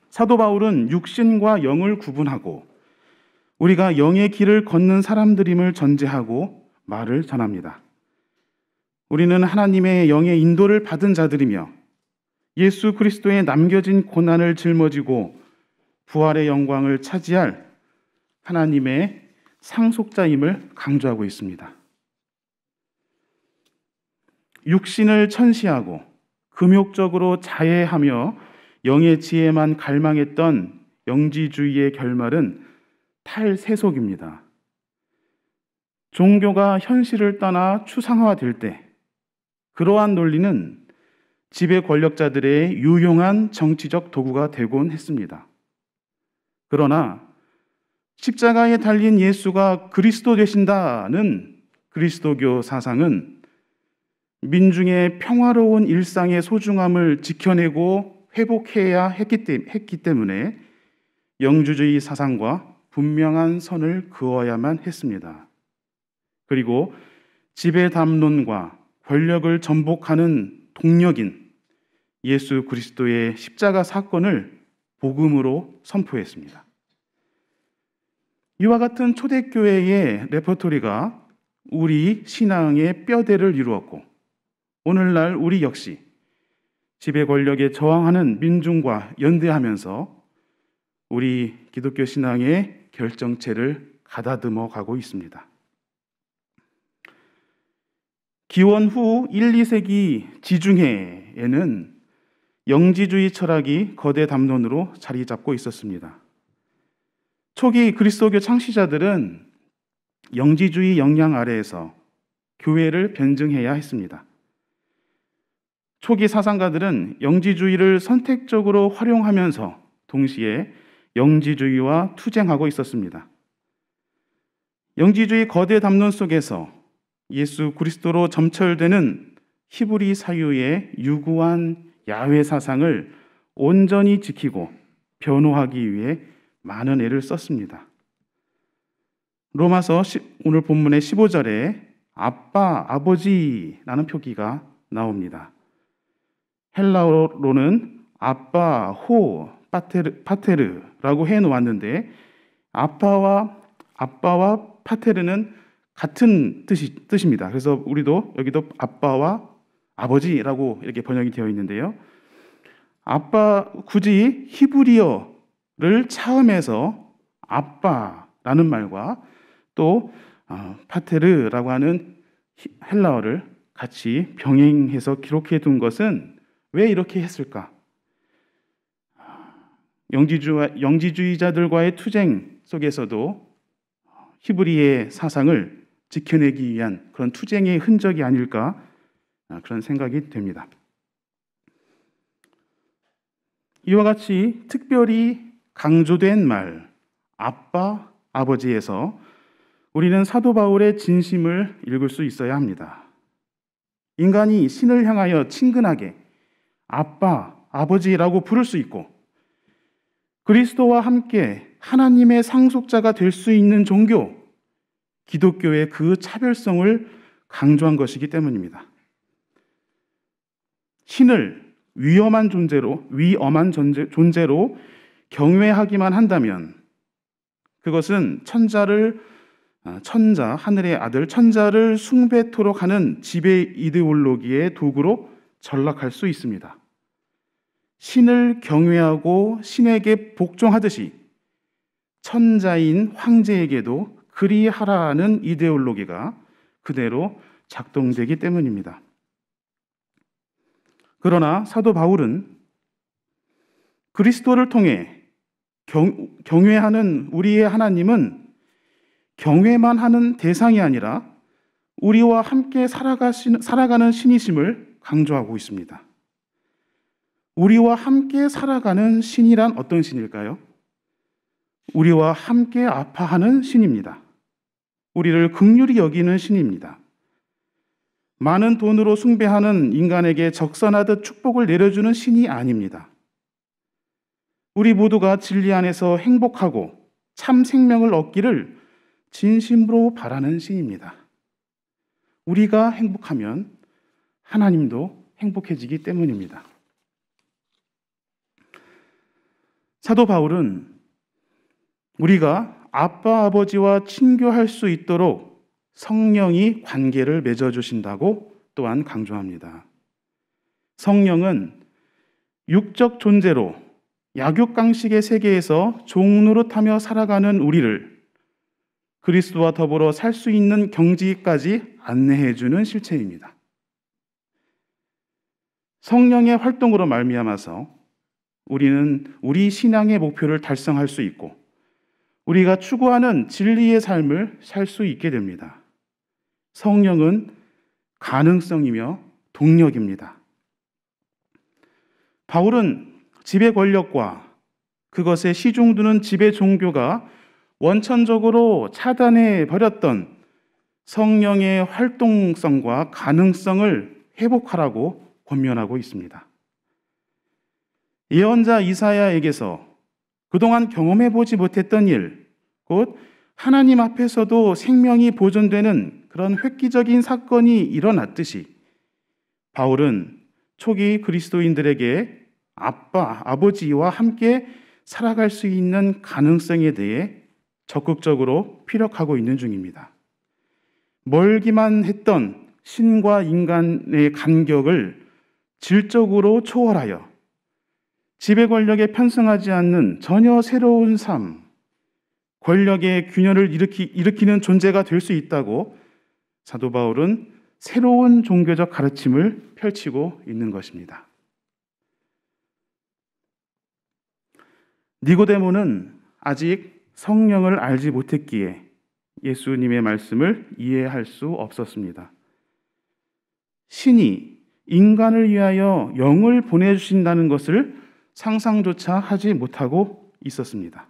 사도 바울은 육신과 영을 구분하고 우리가 영의 길을 걷는 사람들임을 전제하고 말을 전합니다. 우리는 하나님의 영의 인도를 받은 자들이며 예수 그리스도의 남겨진 고난을 짊어지고 부활의 영광을 차지할 하나님의 상속자임을 강조하고 있습니다. 육신을 천시하고 금욕적으로 자해하며 영의 지혜만 갈망했던 영지주의의 결말은 탈세속입니다. 종교가 현실을 떠나 추상화될 때 그러한 논리는 지배 권력자들의 유용한 정치적 도구가 되곤 했습니다. 그러나 십자가에 달린 예수가 그리스도 되신다는 그리스도교 사상은 민중의 평화로운 일상의 소중함을 지켜내고 회복해야 했기 때문에 영주주의 사상과 분명한 선을 그어야만 했습니다. 그리고 지배 담론과 권력을 전복하는 동력인 예수 그리스도의 십자가 사건을 복음으로 선포했습니다. 이와 같은 초대교회의 레퍼토리가 우리 신앙의 뼈대를 이루었고 오늘날 우리 역시 지배 권력에 저항하는 민중과 연대하면서 우리 기독교 신앙의 결정체를 가다듬어 가고 있습니다. 기원 후 1, 2세기 지중해에는 영지주의 철학이 거대 담론으로 자리 잡고 있었습니다. 초기 그리스도교 창시자들은 영지주의 영향 아래에서 교회를 변증해야 했습니다. 초기 사상가들은 영지주의를 선택적으로 활용하면서 동시에 영지주의와 투쟁하고 있었습니다. 영지주의 거대 담론 속에서 예수 그리스도로 점철되는 히브리 사유의 유구한 야훼 사상을 온전히 지키고 변호하기 위해 많은 애를 썼습니다. 로마서 오늘 본문의 15절에 아빠, 아버지라는 표기가 나옵니다. 헬라어로는 아빠, 호, 파테르라고 해놓았는데 아빠와 파테르는 같은 뜻입니다. 그래서 우리도 여기도 아빠와 아버지라고 이렇게 번역이 되어 있는데요. 아빠, 굳이 히브리어를 차음해서 아빠라는 말과 또 파테르라고 하는 헬라어를 같이 병행해서 기록해 둔 것은 왜 이렇게 했을까? 영지주의자들과의 투쟁 속에서도 히브리의 사상을 지켜내기 위한 그런 투쟁의 흔적이 아닐까 그런 생각이 됩니다. 이와 같이 특별히 강조된 말 아빠, 아버지에서 우리는 사도 바울의 진심을 읽을 수 있어야 합니다. 인간이 신을 향하여 친근하게 아빠, 아버지라고 부를 수 있고 그리스도와 함께 하나님의 상속자가 될 수 있는 종교, 기독교의 그 차별성을 강조한 것이기 때문입니다. 신을 위험한 존재로 경외하기만 한다면 그것은 하늘의 아들 천자를 숭배토록 하는 지배 이데올로기의 도구로 전락할 수 있습니다. 신을 경외하고 신에게 복종하듯이 천자인 황제에게도 그리하라는 이데올로기가 그대로 작동되기 때문입니다. 그러나 사도 바울은 그리스도를 통해 경외하는 우리의 하나님은 경외만 하는 대상이 아니라 우리와 함께 살아가는 신이심을 강조하고 있습니다. 우리와 함께 살아가는 신이란 어떤 신일까요? 우리와 함께 아파하는 신입니다. 우리를 긍휼히 여기는 신입니다. 많은 돈으로 숭배하는 인간에게 적선하듯 축복을 내려주는 신이 아닙니다. 우리 모두가 진리 안에서 행복하고 참 생명을 얻기를 진심으로 바라는 신입니다. 우리가 행복하면 하나님도 행복해지기 때문입니다. 사도 바울은 우리가 아빠, 아버지와 친교할 수 있도록 성령이 관계를 맺어주신다고 또한 강조합니다. 성령은 육적 존재로 약육강식의 세계에서 종노릇하며 살아가는 우리를 그리스도와 더불어 살 수 있는 경지까지 안내해주는 실체입니다. 성령의 활동으로 말미암아서 우리는 우리 신앙의 목표를 달성할 수 있고 우리가 추구하는 진리의 삶을 살 수 있게 됩니다. 성령은 가능성이며 동력입니다. 바울은 지배 권력과 그것에 시중두는 지배 종교가 원천적으로 차단해 버렸던 성령의 활동성과 가능성을 회복하라고 권면하고 있습니다. 예언자 이사야에게서 그동안 경험해 보지 못했던 일, 곧 하나님 앞에서도 생명이 보존되는 그런 획기적인 사건이 일어났듯이 바울은 초기 그리스도인들에게 아빠, 아버지와 함께 살아갈 수 있는 가능성에 대해 적극적으로 피력하고 있는 중입니다. 멀기만 했던 신과 인간의 간격을 질적으로 초월하여 지배 권력에 편승하지 않는 전혀 새로운 삶, 권력의 균열을 일으키는 존재가 될 수 있다고 사도 바울은 새로운 종교적 가르침을 펼치고 있는 것입니다. 니고데모는 아직 성령을 알지 못했기에 예수님의 말씀을 이해할 수 없었습니다. 신이 인간을 위하여 영을 보내주신다는 것을 상상조차 하지 못하고 있었습니다.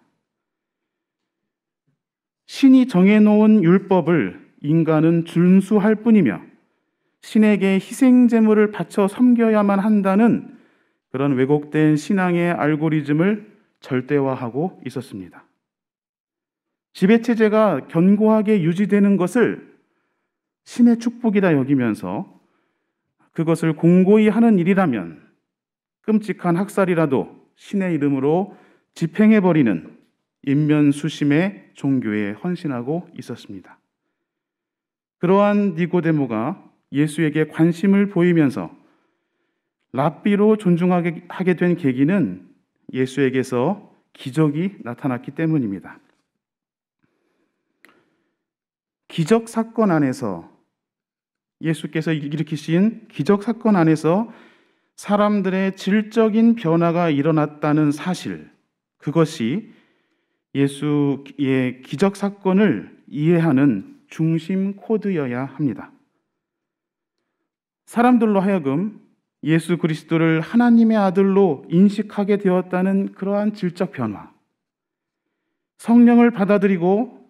신이 정해놓은 율법을 인간은 준수할 뿐이며 신에게 희생 제물을 바쳐 섬겨야만 한다는 그런 왜곡된 신앙의 알고리즘을 절대화하고 있었습니다. 지배체제가 견고하게 유지되는 것을 신의 축복이다 여기면서 그것을 공고히 하는 일이라면 끔찍한 학살이라도 신의 이름으로 집행해버리는 인면수심의 종교에 헌신하고 있었습니다. 그러한 니고데모가 예수에게 관심을 보이면서 랍비로 존중하게 된 계기는 예수에게서 기적이 나타났기 때문입니다. 기적 사건 안에서 예수께서 일으키신 기적 사건 안에서 사람들의 질적인 변화가 일어났다는 사실, 그것이 예수의 기적 사건을 이해하는 중심 코드여야 합니다. 사람들로 하여금 예수 그리스도를 하나님의 아들로 인식하게 되었다는 그러한 질적 변화, 성령을 받아들이고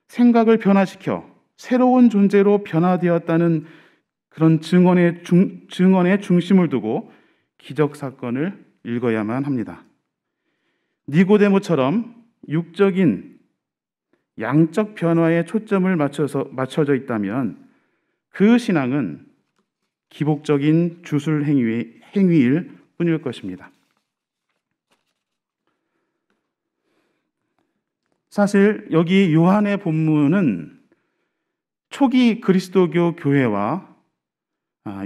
생각을 변화시켜 새로운 존재로 변화되었다는 그런 증언의 중심을 두고 기적 사건을 읽어야만 합니다. 니고데모처럼 육적인 양적 변화에 초점을 맞춰져 있다면 그 신앙은 기복적인 주술 행위일 뿐일 것입니다. 사실 여기 요한의 본문은 초기 그리스도교 교회와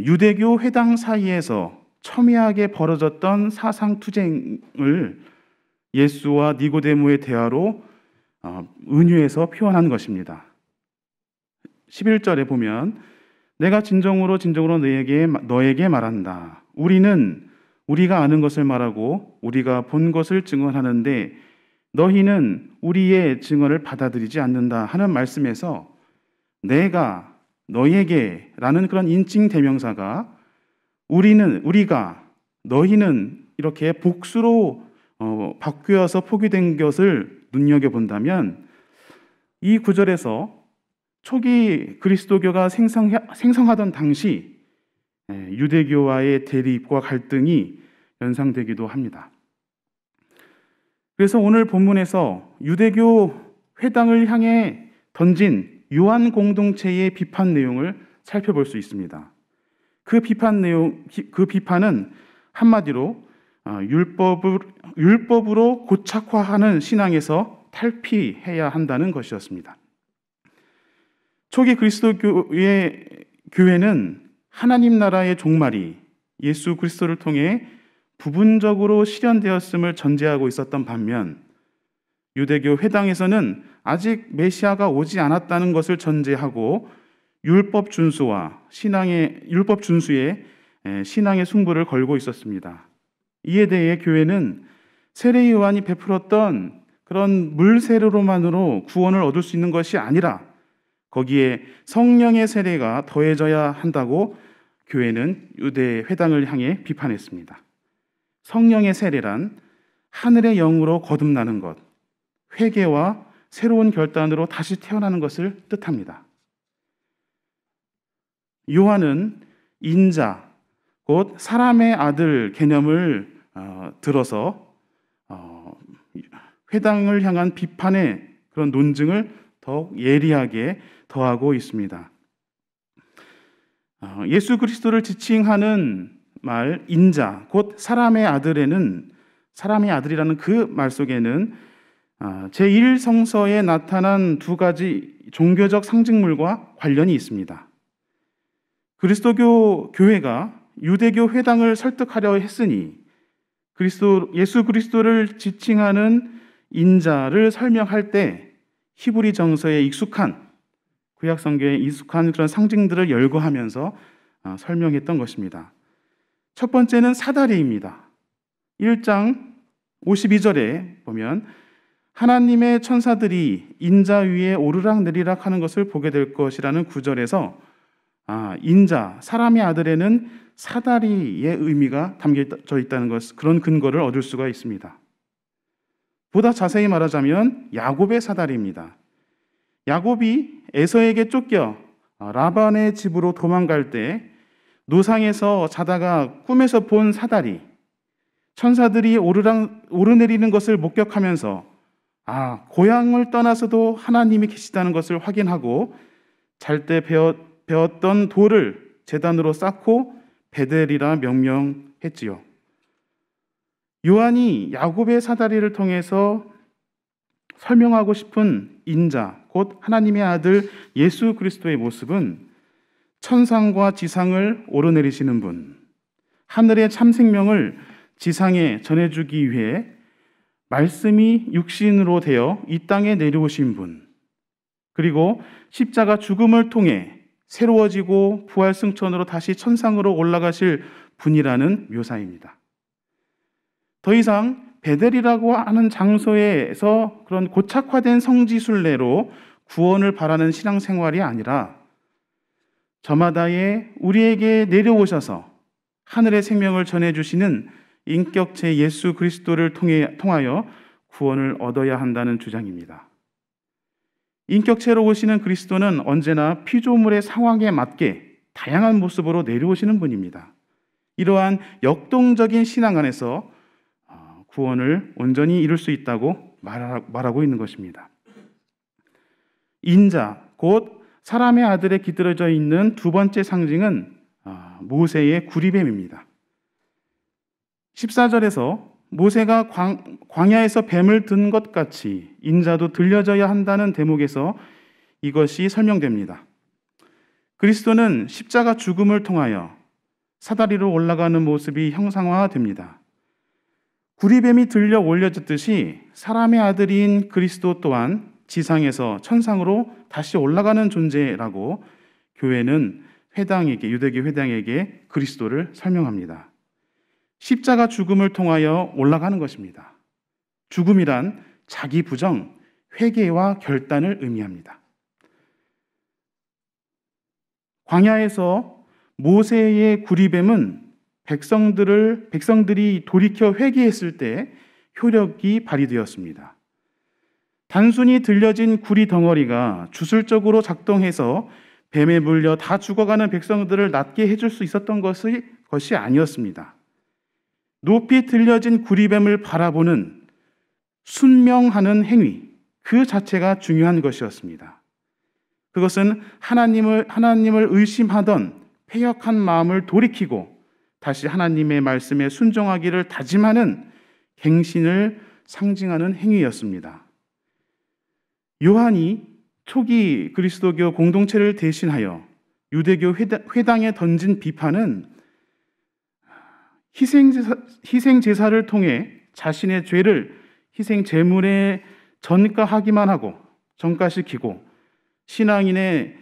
유대교 회당 사이에서 첨예하게 벌어졌던 사상 투쟁을 예수와 니고데모의 대화로 은유해서 표현한 것입니다. 11절에 보면 내가 진정으로 너에게 말한다. 우리는 우리가 아는 것을 말하고 우리가 본 것을 증언하는데 너희는 우리의 증언을 받아들이지 않는다 하는 말씀에서 내가 너에게 라는 그런 인칭 대명사가 우리가 너희는 이렇게 복수로 바뀌어서 포기된 것을 눈여겨본다면 이 구절에서 초기 그리스도교가 생성하던 당시 유대교와의 대립과 갈등이 연상되기도 합니다. 그래서 오늘 본문에서 유대교 회당을 향해 던진 요한 공동체의 비판 내용을 살펴볼 수 있습니다. 그 비판은 한마디로 율법으로 고착화하는 신앙에서 탈피해야 한다는 것이었습니다. 초기 그리스도교의 교회는 하나님 나라의 종말이 예수 그리스도를 통해 부분적으로 실현되었음을 전제하고 있었던 반면 유대교 회당에서는 아직 메시아가 오지 않았다는 것을 전제하고 율법 준수에 신앙의 승부를 걸고 있었습니다. 이에 대해 교회는 세례 요한이 베풀었던 그런 물세례로만으로 구원을 얻을 수 있는 것이 아니라 거기에 성령의 세례가 더해져야 한다고 교회는 유대 회당을 향해 비판했습니다. 성령의 세례란 하늘의 영으로 거듭나는 것, 회개와 새로운 결단으로 다시 태어나는 것을 뜻합니다. 요한은 인자, 곧 사람의 아들 개념을 들어서 회당을 향한 비판의 그런 논증을 더욱 예리하게 더하고 있습니다. 예수 그리스도를 지칭하는 말 인자, 곧 사람의 아들에는 사람의 아들이라는 그 말 속에는 제1성서에 나타난 두 가지 종교적 상징물과 관련이 있습니다. 그리스도교 교회가 유대교 회당을 설득하려 했으니 예수 그리스도를 지칭하는 인자를 설명할 때 히브리 정서에 익숙한 구약 성경에 익숙한 그런 상징들을 열거하면서 설명했던 것입니다. 첫 번째는 사다리입니다. 1장 52절에 보면 하나님의 천사들이 인자 위에 오르락내리락 하는 것을 보게 될 것이라는 구절에서 인자, 사람의 아들에는 사다리의 의미가 담겨져 있다는 것, 그런 근거를 얻을 수가 있습니다. 보다 자세히 말하자면 야곱의 사다리입니다. 야곱이 에서에게 쫓겨 라반의 집으로 도망갈 때 노상에서 자다가 꿈에서 본 사다리, 천사들이 오르내리는 것을 목격하면서 고향을 떠나서도 하나님이 계시다는 것을 확인하고 잘 때 배웠던 돌을 제단으로 쌓고 베델이라 명명했지요. 요한이 야곱의 사다리를 통해서 설명하고 싶은 인자, 곧 하나님의 아들 예수 그리스도의 모습은 천상과 지상을 오르내리시는 분, 하늘의 참 생명을 지상에 전해주기 위해 말씀이 육신으로 되어 이 땅에 내려오신 분, 그리고 십자가 죽음을 통해 새로워지고 부활 승천으로 다시 천상으로 올라가실 분이라는 묘사입니다. 더 이상 베델이라고 하는 장소에서 그런 고착화된 성지순례로 구원을 바라는 신앙생활이 아니라 저마다의 우리에게 내려오셔서 하늘의 생명을 전해주시는 인격체 예수 그리스도를 통하여 구원을 얻어야 한다는 주장입니다. 인격체로 오시는 그리스도는 언제나 피조물의 상황에 맞게 다양한 모습으로 내려오시는 분입니다. 이러한 역동적인 신앙 안에서 구원을 온전히 이룰 수 있다고 말하고 있는 것입니다. 인자, 곧 사람의 아들에 깃들어져 있는 두 번째 상징은 모세의 구리뱀입니다. 14절에서 모세가 광야에서 뱀을 든 것 같이 인자도 들려져야 한다는 대목에서 이것이 설명됩니다. 그리스도는 십자가 죽음을 통하여 사다리로 올라가는 모습이 형상화됩니다. 구리뱀이 들려 올려졌듯이 사람의 아들인 그리스도 또한 지상에서 천상으로 다시 올라가는 존재라고 교회는 유대교 회당에게 그리스도를 설명합니다. 십자가 죽음을 통하여 올라가는 것입니다. 죽음이란 자기 부정, 회개와 결단을 의미합니다. 광야에서 모세의 구리뱀은 백성들이 돌이켜 회개했을 때 효력이 발휘되었습니다. 단순히 들려진 구리 덩어리가 주술적으로 작동해서 뱀에 물려 다 죽어가는 백성들을 낫게 해줄 수 있었던 것이 아니었습니다. 높이 들려진 구리뱀을 바라보는 순명하는 행위, 그 자체가 중요한 것이었습니다. 그것은 하나님을 의심하던 패역한 마음을 돌이키고 다시 하나님의 말씀에 순종하기를 다짐하는 갱신을 상징하는 행위였습니다. 요한이 초기 그리스도교 공동체를 대신하여 유대교 회당에 던진 비판은 희생제사를 통해 자신의 죄를 희생제물에 전가하기만 하고 전가시키고 신앙인의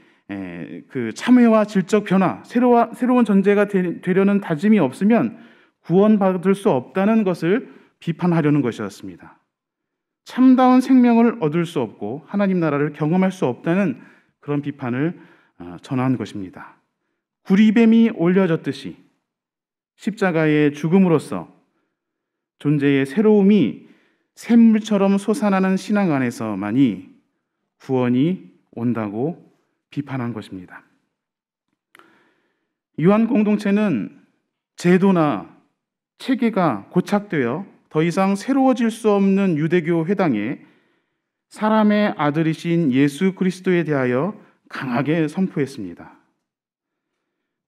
그 참회와 질적 변화, 새로운 존재가 되려는 다짐이 없으면 구원받을 수 없다는 것을 비판하려는 것이었습니다. 참다운 생명을 얻을 수 없고 하나님 나라를 경험할 수 없다는 그런 비판을 전한 것입니다. 구리뱀이 올려졌듯이 십자가의 죽음으로써 존재의 새로움이 샘물처럼 솟아나는 신앙 안에서만이 구원이 온다고 비판한 것입니다. 요한 공동체는 제도나 체계가 고착되어 더 이상 새로워질 수 없는 유대교 회당에 사람의 아들이신 예수 그리스도에 대하여 강하게 선포했습니다.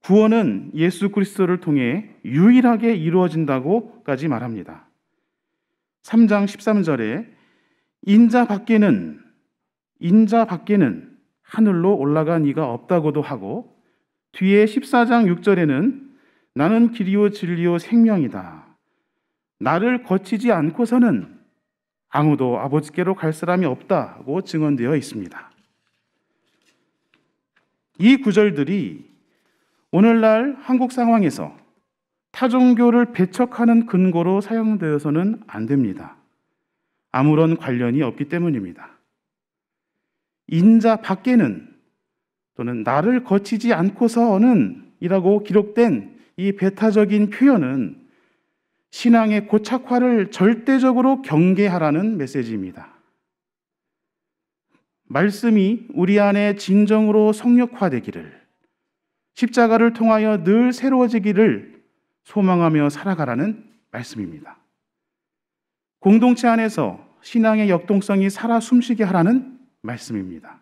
구원은 예수 그리스도를 통해 유일하게 이루어진다고까지 말합니다. 3장 13절에 인자 밖에는 하늘로 올라간 이가 없다고도 하고, 뒤에 14장 6절에는 나는 길이요 진리요 생명이다. 나를 거치지 않고서는 아무도 아버지께로 갈 사람이 없다고 증언되어 있습니다. 이 구절들이 오늘날 한국 상황에서 타종교를 배척하는 근거로 사용되어서는 안 됩니다. 아무런 관련이 없기 때문입니다. 인자 밖에는 또는 나를 거치지 않고서는 이라고 기록된 이 배타적인 표현은 신앙의 고착화를 절대적으로 경계하라는 메시지입니다. 말씀이 우리 안에 진정으로 성역화되기를, 십자가를 통하여 늘 새로워지기를 소망하며 살아가라는 말씀입니다. 공동체 안에서 신앙의 역동성이 살아 숨쉬게 하라는 말씀입니다.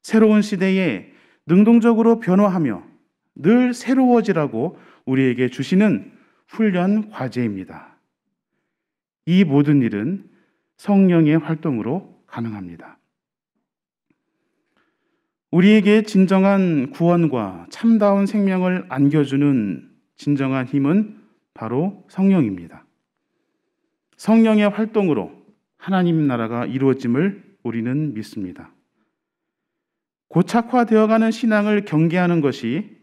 새로운 시대에 능동적으로 변화하며 늘 새로워지라고 우리에게 주시는 훈련 과제입니다. 이 모든 일은 성령의 활동으로 가능합니다. 우리에게 진정한 구원과 참다운 생명을 안겨주는 진정한 힘은 바로 성령입니다. 성령의 활동으로 하나님 나라가 이루어짐을 우리는 믿습니다. 고착화되어가는 신앙을 경계하는 것이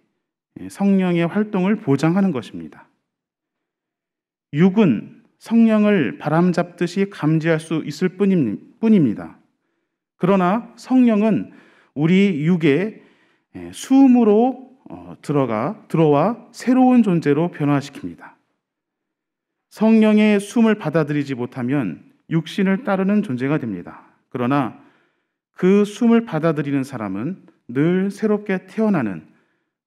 성령의 활동을 보장하는 것입니다. 육은 성령을 바람잡듯이 감지할 수 있을 뿐입니다. 그러나 성령은 우리 육에 수음으로 들어와 새로운 존재로 변화시킵니다. 성령의 숨을 받아들이지 못하면 육신을 따르는 존재가 됩니다. 그러나 그 숨을 받아들이는 사람은 늘 새롭게 태어나는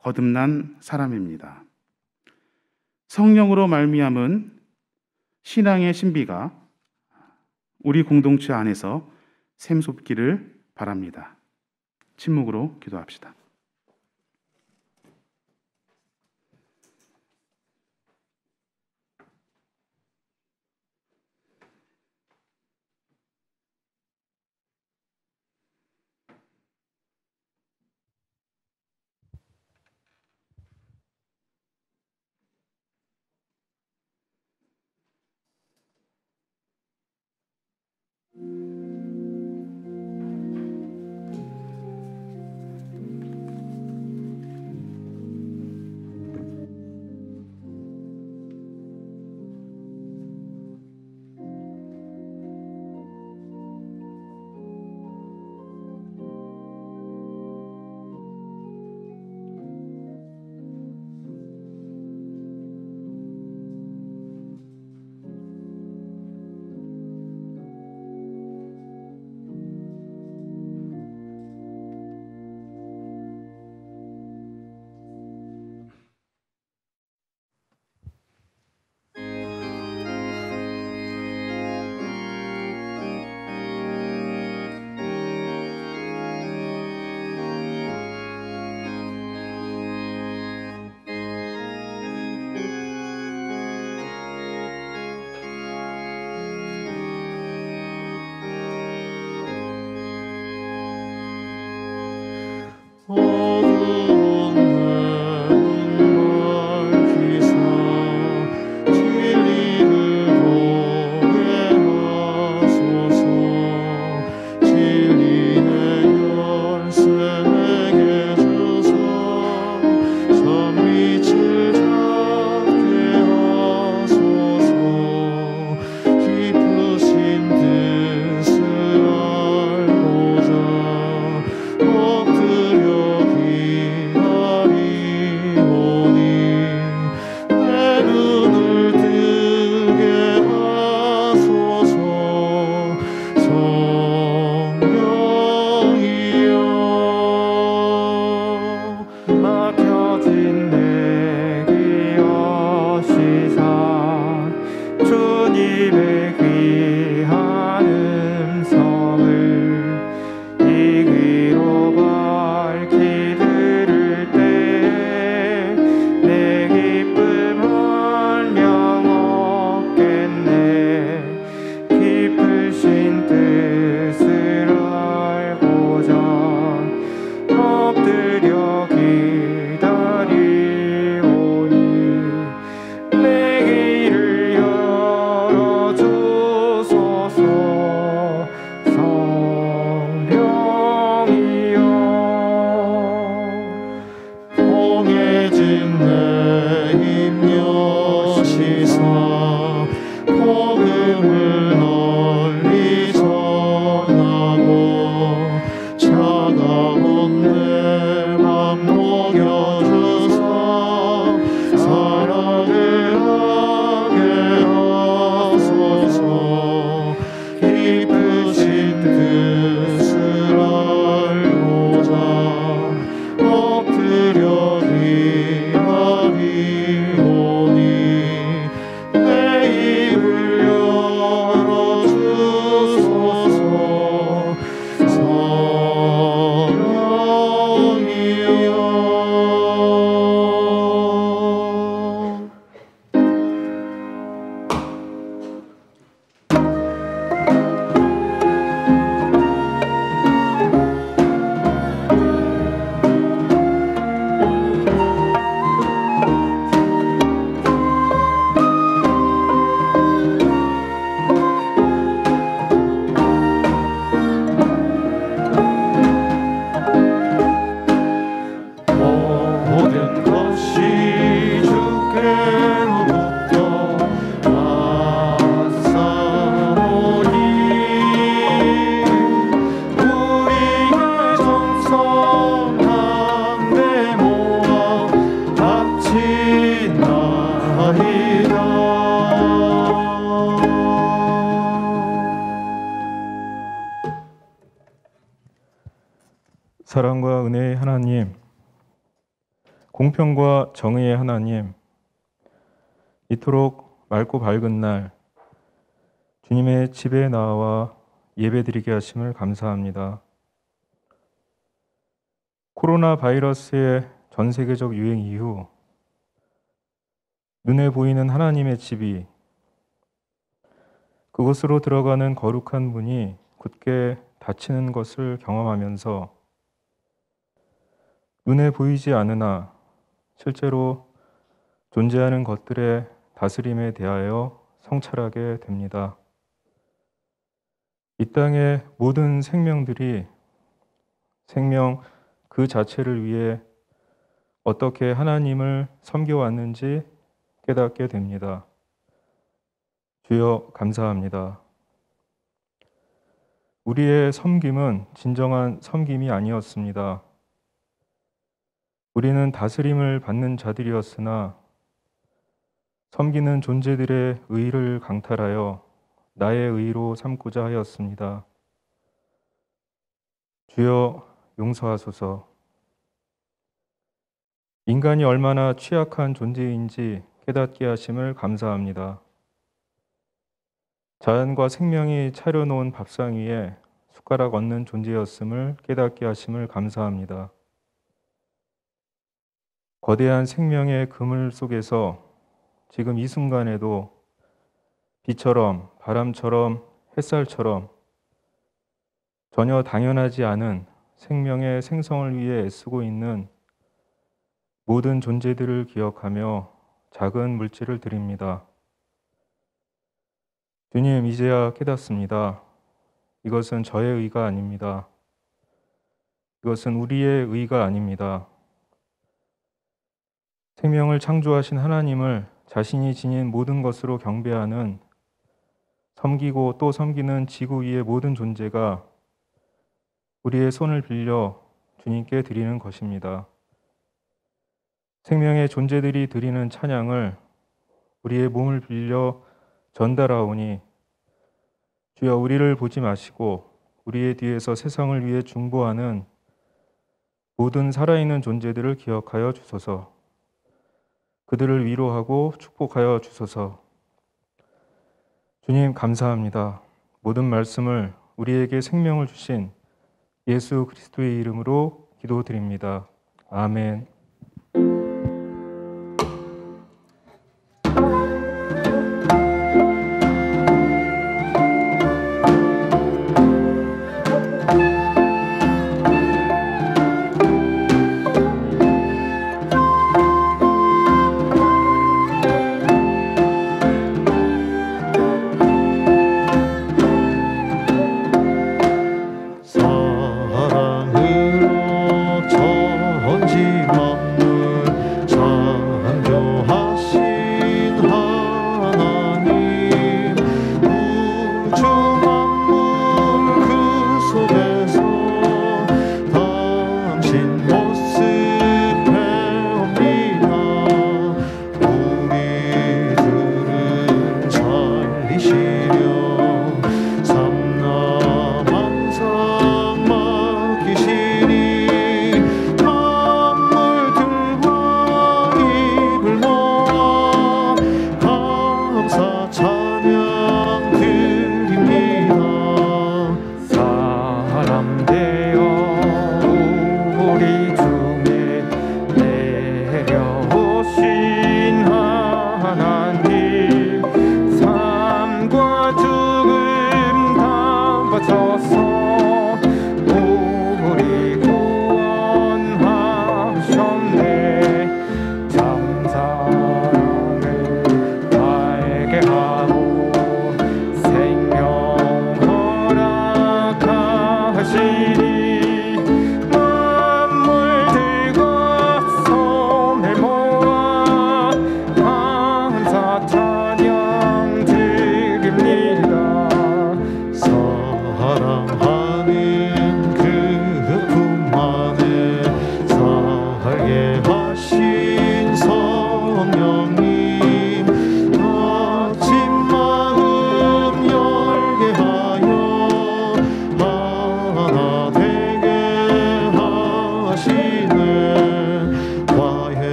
거듭난 사람입니다. 성령으로 말미암은 신앙의 신비가 우리 공동체 안에서 샘솟기를 바랍니다. 침묵으로 기도합시다. 사랑과 은혜의 하나님, 공평과 정의의 하나님, 이토록 맑고 밝은 날 주님의 집에 나와 예배드리게 하심을 감사합니다. 코로나 바이러스의 전 세계적 유행 이후 눈에 보이는 하나님의 집이 그곳으로 들어가는 거룩한 문이 굳게 닫히는 것을 경험하면서 눈에 보이지 않으나 실제로 존재하는 것들의 다스림에 대하여 성찰하게 됩니다. 이 땅의 모든 생명들이 생명 그 자체를 위해 어떻게 하나님을 섬겨왔는지 깨닫게 됩니다. 주여 감사합니다. 우리의 섬김은 진정한 섬김이 아니었습니다. 우리는 다스림을 받는 자들이었으나 섬기는 존재들의 의를 강탈하여 나의 의로 삼고자 하였습니다. 주여 용서하소서. 인간이 얼마나 취약한 존재인지 깨닫게 하심을 감사합니다. 자연과 생명이 차려놓은 밥상 위에 숟가락 얹는 존재였음을 깨닫게 하심을 감사합니다. 거대한 생명의 그물 속에서 지금 이 순간에도 비처럼 바람처럼 햇살처럼 전혀 당연하지 않은 생명의 생성을 위해 애쓰고 있는 모든 존재들을 기억하며 작은 물질을 드립니다. 주님, 이제야 깨닫습니다. 이것은 저의 의가 아닙니다. 이것은 우리의 의가 아닙니다. 생명을 창조하신 하나님을 자신이 지닌 모든 것으로 경배하는, 섬기고 또 섬기는 지구 위의 모든 존재가 우리의 손을 빌려 주님께 드리는 것입니다. 생명의 존재들이 드리는 찬양을 우리의 몸을 빌려 전달하오니 주여, 우리를 보지 마시고 우리의 뒤에서 세상을 위해 중보하는 모든 살아있는 존재들을 기억하여 주소서. 그들을 위로하고 축복하여 주소서. 주님, 감사합니다. 모든 말씀을 우리에게 생명을 주신 예수 그리스도의 이름으로 기도드립니다. 아멘.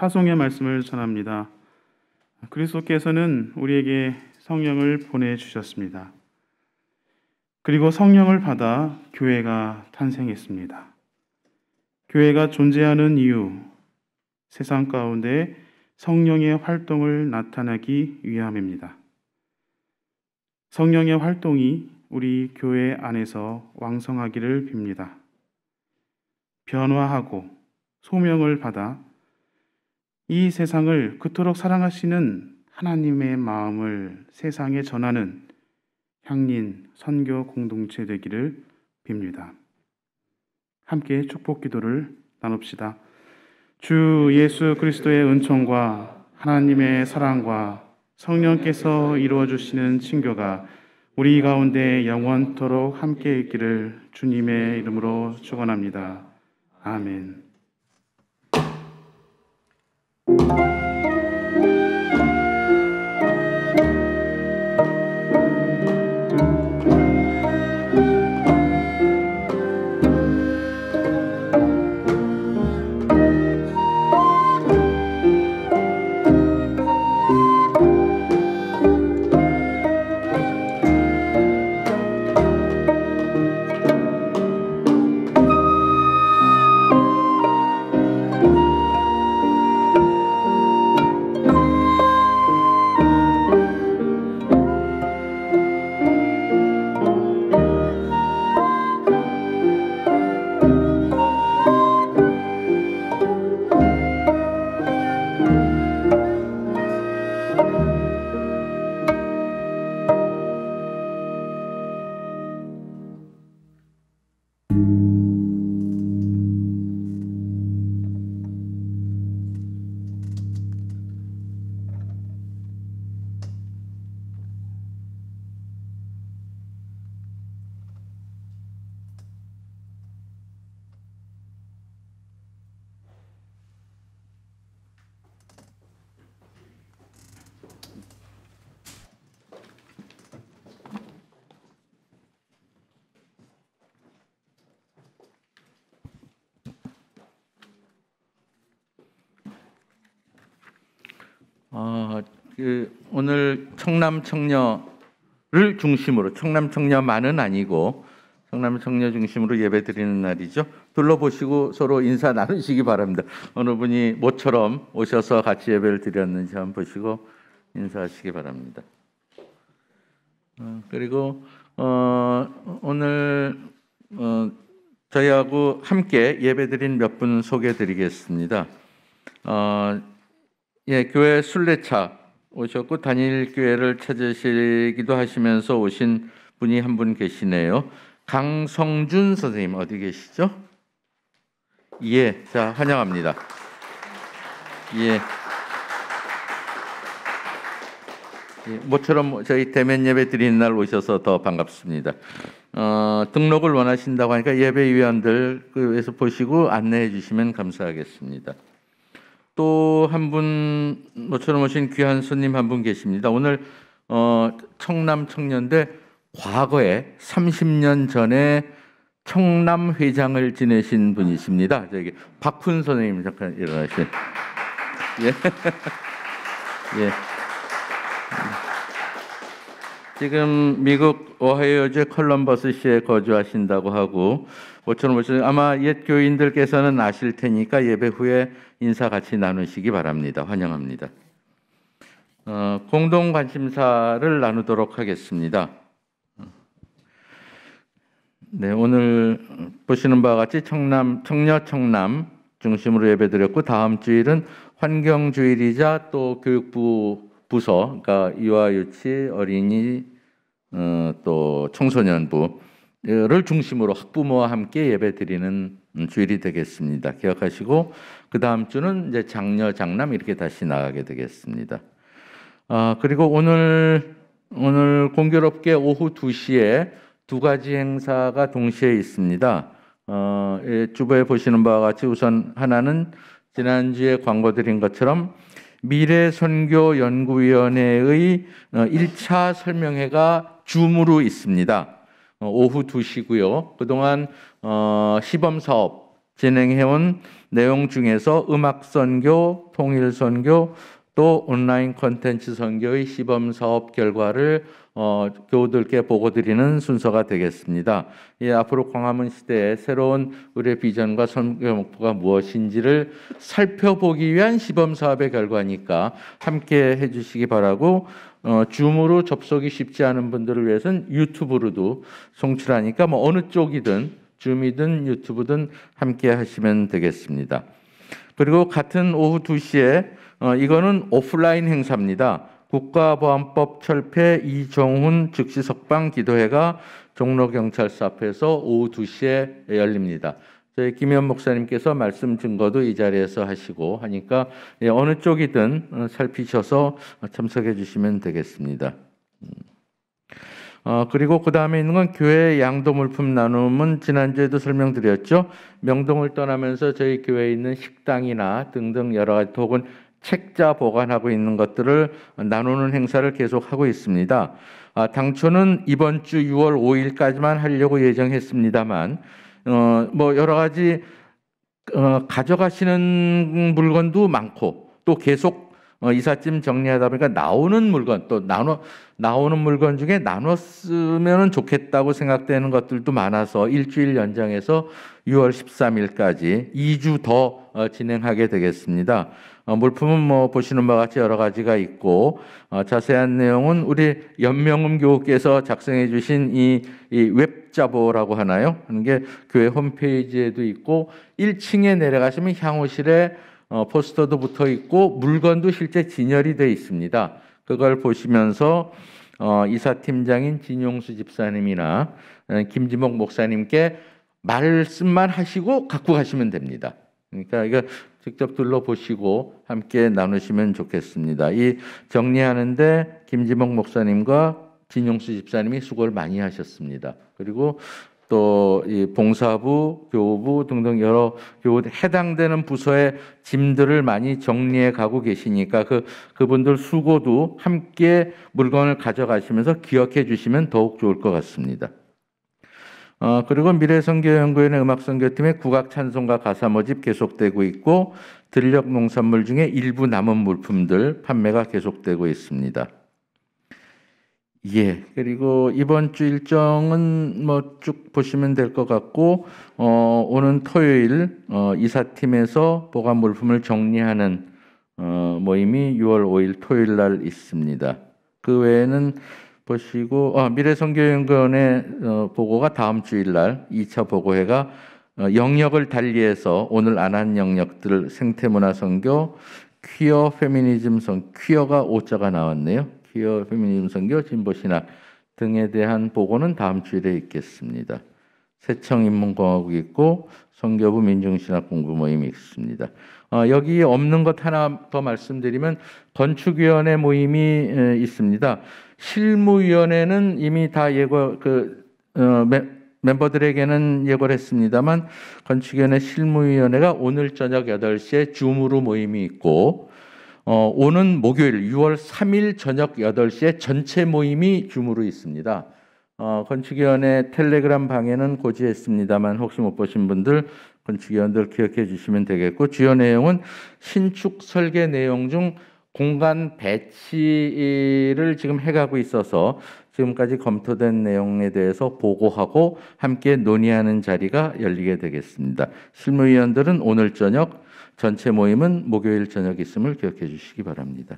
파송의 말씀을 전합니다. 그리스도께서는 우리에게 성령을 보내주셨습니다. 그리고 성령을 받아 교회가 탄생했습니다. 교회가 존재하는 이유, 세상 가운데 성령의 활동을 나타내기 위함입니다. 성령의 활동이 우리 교회 안에서 왕성하기를 빕니다. 변화하고 소명을 받아 이 세상을 그토록 사랑하시는 하나님의 마음을 세상에 전하는 향린 선교 공동체 되기를 빕니다. 함께 축복 기도를 나눕시다. 주 예수 그리스도의 은총과 하나님의 사랑과 성령께서 이루어 주시는 친교가 우리 가운데 영원토록 함께 있기를 주님의 이름으로 축원합니다. 아멘. 오늘 청남 청녀를 중심으로, 청남 청녀만은 아니고 청남 청녀 중심으로 예배드리는 날이죠. 둘러보시고 서로 인사 나누시기 바랍니다. 어느 분이 모처럼 오셔서 같이 예배를 드렸는지 한번 보시고 인사하시기 바랍니다. 그리고 오늘 저희하고 함께 예배드린 몇 분 소개해드리겠습니다. 교회 순례차 오셨고 단일 교회를 찾으시기도 하시면서 오신 분이 한 분 계시네요. 강성준 선생님 어디 계시죠? 예, 자 환영합니다. 예, 모처럼 저희 대면 예배 드리는 날 오셔서 더 반갑습니다. 등록을 원하신다고 하니까 예배위원들에서 보시고 안내해 주시면 감사하겠습니다. 또 한 분 모처럼 오신 귀한 손님 한 분 계십니다. 오늘 청남 청년대 과거에 30년 전에 청남 회장을 지내신 분이십니다. 저기 박훈 선생님 잠깐 일어나시죠. 예. 예. 지금 미국 오하이오주 컬럼버스시에 거주하신다고 하고 모처럼 아마 옛 교인들께서는 아실 테니까 예배 후에 인사 같이 나누시기 바랍니다. 환영합니다. 공동 관심사를 나누도록 하겠습니다. 네, 오늘 보시는 바와 같이 청남 중심으로 예배드렸고 다음 주일은 환경주일이자 또 교육부 부서, 그러니까 유아유치, 어린이, 또 청소년부를 중심으로 학부모와 함께 예배드리는 주일이 되겠습니다. 기억하시고 그 다음 주는 이제 장녀, 장남 이렇게 다시 나가게 되겠습니다. 그리고 오늘 공교롭게 오후 2시에 두 가지 행사가 동시에 있습니다. 주보에 보시는 바와 같이 우선 하나는 지난주에 광고 드린 것처럼 미래선교연구위원회의 1차 설명회가 줌으로 있습니다. 오후 2시고요. 그동안 시범사업 진행해온 내용 중에서 음악선교, 통일선교, 또 온라인 콘텐츠 선교의 시범사업 결과를 교우들께 보고드리는 순서가 되겠습니다. 앞으로 광화문 시대의 새로운 우리의 비전과 선교 목표가 무엇인지를 살펴보기 위한 시범사업의 결과니까 함께 해주시기 바라고 줌으로 접속이 쉽지 않은 분들을 위해서는 유튜브로도 송출하니까 어느 쪽이든 줌이든 유튜브든 함께 하시면 되겠습니다. 그리고 같은 오후 2시에 이거는 오프라인 행사입니다. 국가보안법 철폐 이정훈 즉시 석방 기도회가 종로경찰서 앞에서 오후 2시에 열립니다. 저희 김현 목사님께서 말씀 증거도 이 자리에서 하시고 하니까 어느 쪽이든 살피셔서 참석해 주시면 되겠습니다. 그리고 그 다음에 있는 건 교회 양도 물품 나눔은 지난주에도 설명드렸죠. 명동을 떠나면서 저희 교회에 있는 식당이나 등등 여러 가지 혹은 책자 보관하고 있는 것들을 나누는 행사를 계속하고 있습니다. 당초는 이번 주 6월 5일까지만 하려고 예정했습니다만 뭐 여러 가지 가져가시는 물건도 많고 또 계속 이삿짐 정리하다 보니까 나오는 물건 또 나오는 물건 중에 나눠 쓰면 좋겠다고 생각되는 것들도 많아서 일주일 연장해서 6월 13일까지 2주 더 진행하게 되겠습니다. 물품은 뭐 보시는 바와 같이 여러 가지가 있고 자세한 내용은 우리 연명음 교우께서 작성해 주신 이 웹자보라고 하나요? 하는 게 교회 홈페이지에도 있고 1층에 내려가시면 향호실에 포스터도 붙어 있고 물건도 실제 진열이 되어 있습니다. 그걸 보시면서 이사팀장인 진용수 집사님이나 김지목 목사님께 말씀만 하시고 갖고 가시면 됩니다. 그러니까 이거 직접 둘러보시고 함께 나누시면 좋겠습니다. 이 정리하는데 김지목 목사님과 진용수 집사님이 수고를 많이 하셨습니다. 그리고 또 이 봉사부, 교우부 등등 여러 해당되는 부서의 짐들을 많이 정리해 가고 계시니까 그분들 수고도 함께 물건을 가져가시면서 기억해 주시면 더욱 좋을 것 같습니다. 그리고 미래선교연구원의 음악선교팀의 국악 찬송가 가사 모집 계속되고 있고 들녘 농산물 중에 일부 남은 물품들 판매가 계속되고 있습니다. 예, 그리고 이번 주 일정은 뭐 쭉 보시면 될 것 같고 오는 토요일 이사팀에서 보관 물품을 정리하는 모임이 6월 5일 토요일 날 있습니다. 그 외에는 보시고 미래선교연구원의 보고가 다음 주일 날 2차 보고회가 영역을 달리해서 오늘 안 한 영역들 생태문화선교, 퀴어 페미니즘 퀴어가 5자가 나왔네요. 퀴어 페미니즘 선교, 진보신학 등에 대한 보고는 다음 주일에 있겠습니다. 세청인문공화국 있고 선교부 민중신학 공부 모임이 있습니다. 여기 없는 것 하나 더 말씀드리면 건축위원회 모임이 있습니다. 실무위원회는 이미 다 예고 멤버들에게는 예고를 했습니다만 건축위원회 실무위원회가 오늘 저녁 8시에 줌으로 모임이 있고 오는 목요일 6월 3일 저녁 8시에 전체 모임이 줌으로 있습니다. 건축위원회 텔레그램 방에는 고지했습니다만 혹시 못 보신 분들 건축위원들 기억해 주시면 되겠고 주요 내용은 신축 설계 내용 중 공간 배치를 지금 해가고 있어서 지금까지 검토된 내용에 대해서 보고하고 함께 논의하는 자리가 열리게 되겠습니다. 실무위원들은 오늘 저녁, 전체 모임은 목요일 저녁 있음을 기억해 주시기 바랍니다.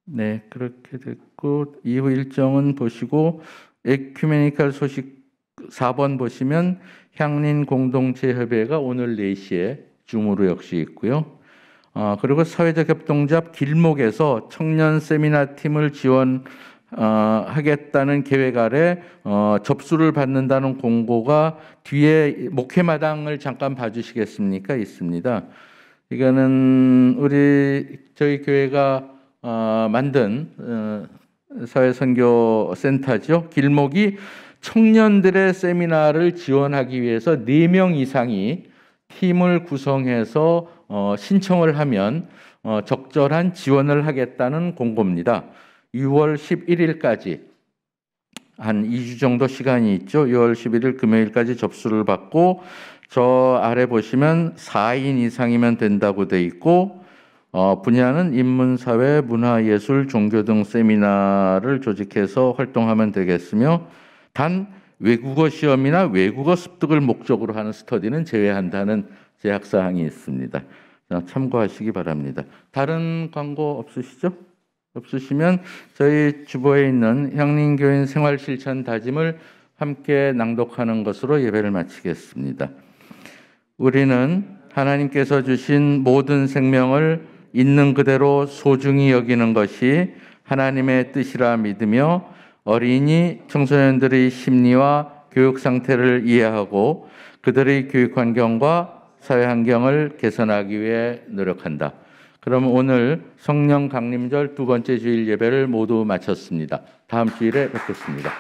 네, 그렇게 됐고 이후 일정은 보시고 에큐메니칼 소식 4번 보시면 향린 공동체협의회가 오늘 4시에 줌으로 역시 있고요. 그리고 사회적 협동조합 길목에서 청년 세미나 팀을 지원하겠다는 계획 아래 접수를 받는다는 공고가 뒤에 목회마당을 잠깐 봐주시겠습니까? 있습니다. 이거는 저희 교회가 만든 사회선교센터죠. 길목이 청년들의 세미나를 지원하기 위해서 4명 이상이 팀을 구성해서 신청을 하면 적절한 지원을 하겠다는 공고입니다. 6월 11일까지 한 2주 정도 시간이 있죠. 6월 11일 금요일까지 접수를 받고 저 아래 보시면 4인 이상이면 된다고 돼 있고 분야는 인문사회, 문화예술, 종교 등 세미나를 조직해서 활동하면 되겠으며 단 외국어 시험이나 외국어 습득을 목적으로 하는 스터디는 제외한다는 제약사항이 있습니다. 참고하시기 바랍니다. 다른 광고 없으시죠? 없으시면 저희 주보에 있는 향린교인 생활실천 다짐을 함께 낭독하는 것으로 예배를 마치겠습니다. 우리는 하나님께서 주신 모든 생명을 있는 그대로 소중히 여기는 것이 하나님의 뜻이라 믿으며 어린이, 청소년들의 심리와 교육 상태를 이해하고 그들의 교육 환경과 사회 환경을 개선하기 위해 노력한다. 그럼 오늘 성령 강림절 두 번째 주일 예배를 모두 마쳤습니다. 다음 주일에 뵙겠습니다.